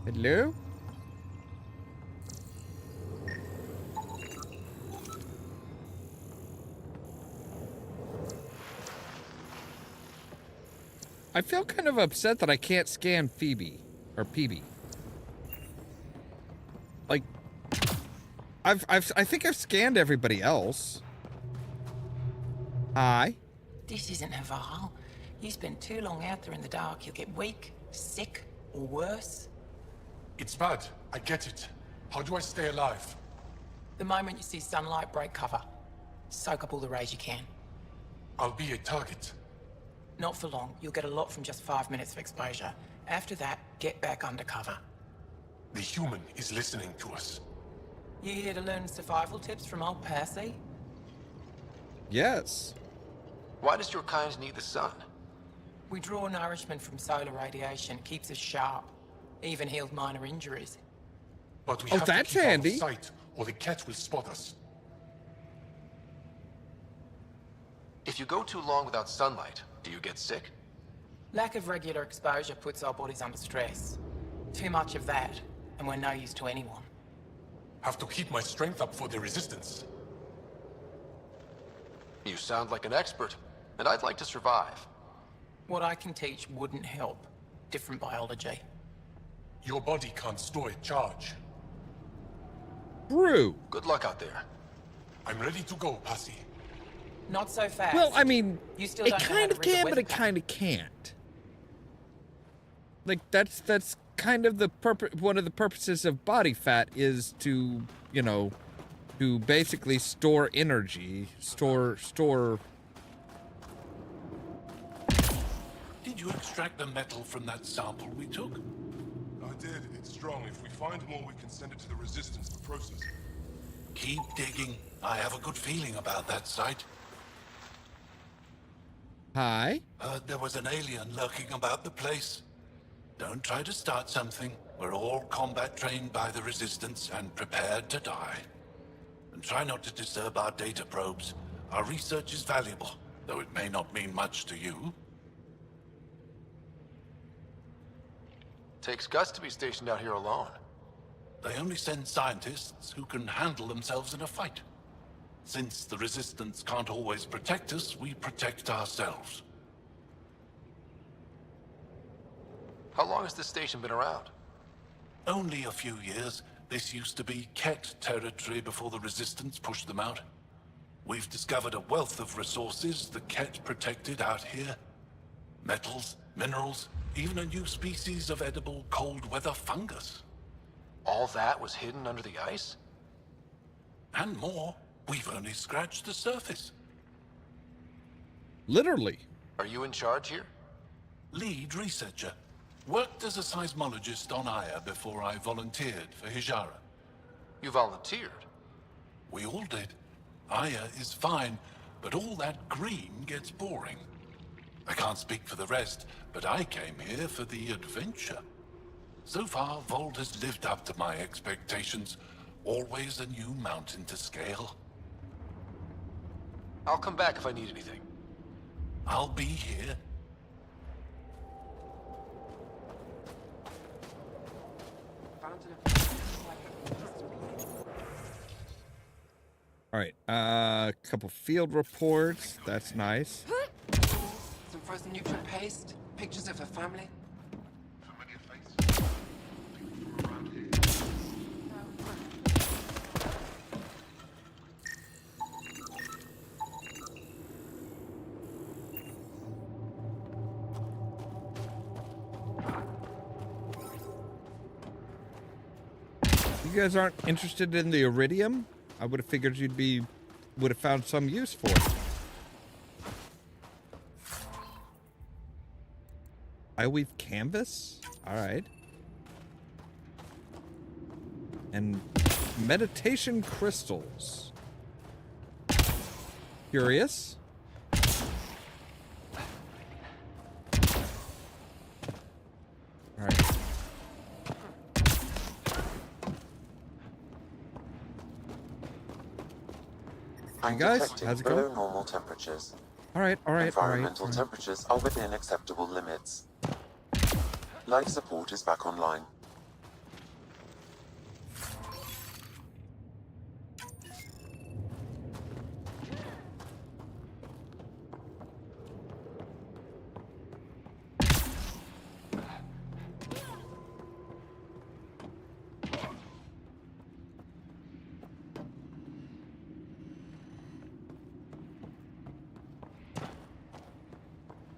Hello? I feel kind of upset that I can't scan Phoebe or PB. Like, I think I've scanned everybody else. Hi. This isn't Haval. You spend too long out there in the dark, you'll get weak, sick, or worse. It's bad. I get it. How do I stay alive? The moment you see sunlight, break cover. Soak up all the rays you can. I'll be a target. Not for long. You'll get a lot from just 5 minutes of exposure. After that, get back under cover. The human is listening to us. You here to learn survival tips from old Percy? Yes. Why does your kind need the sun? We draw nourishment from solar radiation. Keeps us sharp. Even healed minor injuries. But we Oh, have to that's keep out of handy. sight, or the Ket will spot us. If you go too long without sunlight, do you get sick? Lack of regular exposure puts our bodies under stress. Too much of that, and we're no use to anyone. Have to keep my strength up for the resistance. You sound like an expert, and I'd like to survive. What I can teach wouldn't help. Different biology. Your body can't store a charge. True. Good luck out there. I'm ready to go, Passy. Not so fast. Well, I mean, You still it don't know how kind to of read a can, but weather it kind of can't. Like that's kind of the one of the purposes of body fat is to, you know, to basically store energy, store. Did you extract the metal from that sample we took? I did. It's strong. If we find more, we can send it to the Resistance for processing. Keep digging. I have a good feeling about that site. Hi. Heard there was an alien lurking about the place. Don't try to start something. We're all combat trained by the Resistance and prepared to die. And try not to disturb our data probes. Our research is valuable, though it may not mean much to you. Takes guts to be stationed out here alone. They only send scientists who can handle themselves in a fight. Since the Resistance can't always protect us, we protect ourselves. How long has this station been around? Only a few years. This used to be Ket territory before the Resistance pushed them out. We've discovered a wealth of resources the Ket protected out here. Metals, minerals, even a new species of edible cold weather fungus. All that was hidden under the ice? And more. We've only scratched the surface. Literally. Are you in charge here? Lead researcher. Worked as a seismologist on Aya before I volunteered for Hijara. You volunteered? We all did. Aya is fine, but all that green gets boring. I can't speak for the rest, but I came here for the adventure. So far, Vold has lived up to my expectations. Always a new mountain to scale. I'll come back if I need anything. I'll be here. All right, a couple field reports. That's nice. Some frozen nutrient paste, pictures of her family. You guys aren't interested in the iridium? I would have figured would have found some use for it. I weave canvas? Alright. And meditation crystals. Curious. Alright. I'm guys, detecting how's it below going? normal temperatures. Alright. Environmental temperatures are within acceptable limits. Life support is back online.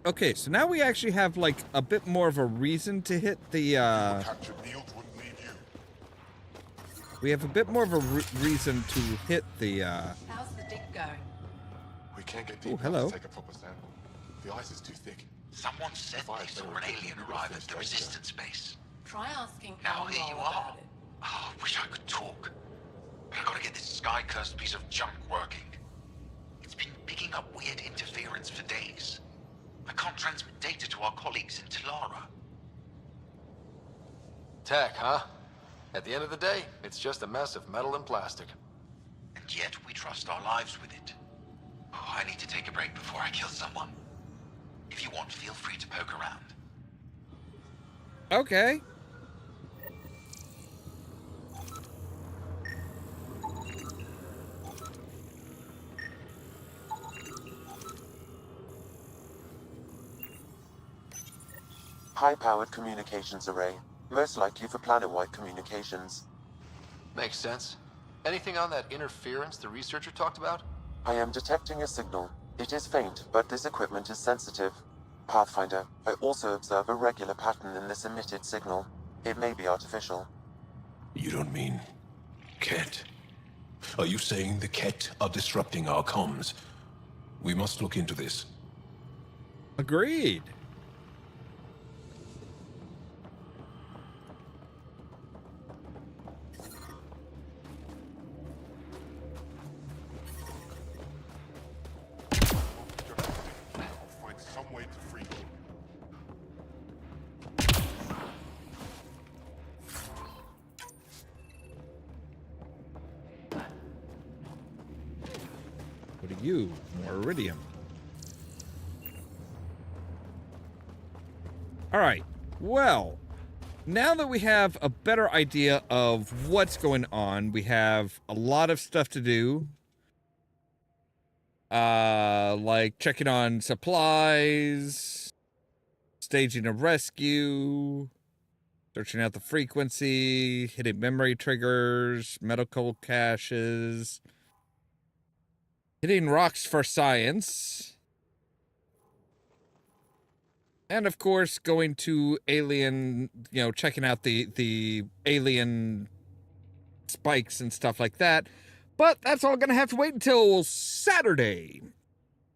Okay, so now we actually have like a bit more of a reason to hit the we have a bit more of a reason to hit the How's the dig going? We can't get Oh, deep hello. enough to take a proper sample. The ice is too thick. Someone said they saw an alien arrive at the Resistance base. Try asking Now here you Ollamh are. about it. Oh, I wish I could talk. But I gotta get this sky-cursed piece of junk working. It's been picking up weird interference for days. I can't transmit data to our colleagues in Talara. Tech, huh? At the end of the day, it's just a mess of metal and plastic. And yet we trust our lives with it. Oh, I need to take a break before I kill someone. If you want, feel free to poke around. Okay. high-powered communications array, most likely for planet-wide communications. Makes sense. Anything on that interference the researcher talked about? I am detecting a signal. It is faint, but this equipment is sensitive. Pathfinder, I also observe a regular pattern in this emitted signal. It may be artificial. You don't mean... Ket? Are you saying the Ket are disrupting our comms? We must look into this. Agreed. Find some way to free them. What are you? More iridium. All right. Well, now that we have a better idea of what's going on, we have a lot of stuff to do. Like checking on supplies, staging a rescue, searching out the frequency, hitting memory triggers, medical caches, hitting rocks for science, and of course going to alien, checking out the alien spikes and stuff like that. But that's all gonna have to wait until Saturday,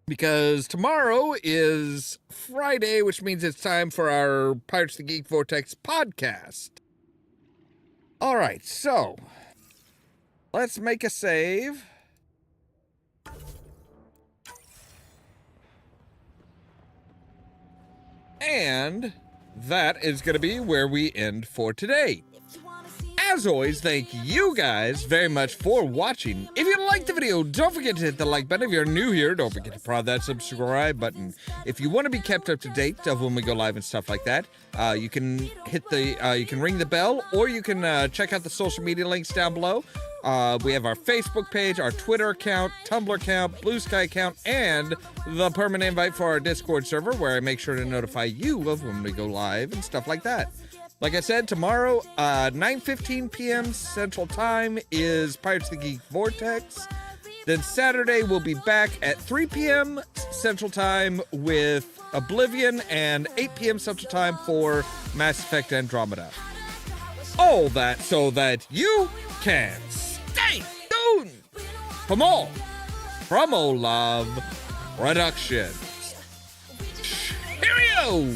because tomorrow is Friday, which means it's time for our Pirates of the Geek Vortex podcast. All right, so let's make a save. And that is going to be where we end for today. As always, thank you guys very much for watching. If you liked the video, don't forget to hit the like button. If you're new here, don't forget to prod that subscribe button. If you want to be kept up to date of when we go live and stuff like that, you can hit the, you can ring the bell, or you can check out the social media links down below. We have our Facebook page, our Twitter account, Tumblr account, Blue Sky account, and the permanent invite for our Discord server, where I make sure to notify you of when we go live and stuff like that. Like I said, tomorrow, 9:15 p.m. Central Time is Pirates of the Geek Vortex. Then Saturday, we'll be back at 3 p.m. Central Time with Oblivion, and 8 p.m. Central Time for Mass Effect Andromeda. All that so that you can stay tuned for more from Ollamh Productions. Cheerio!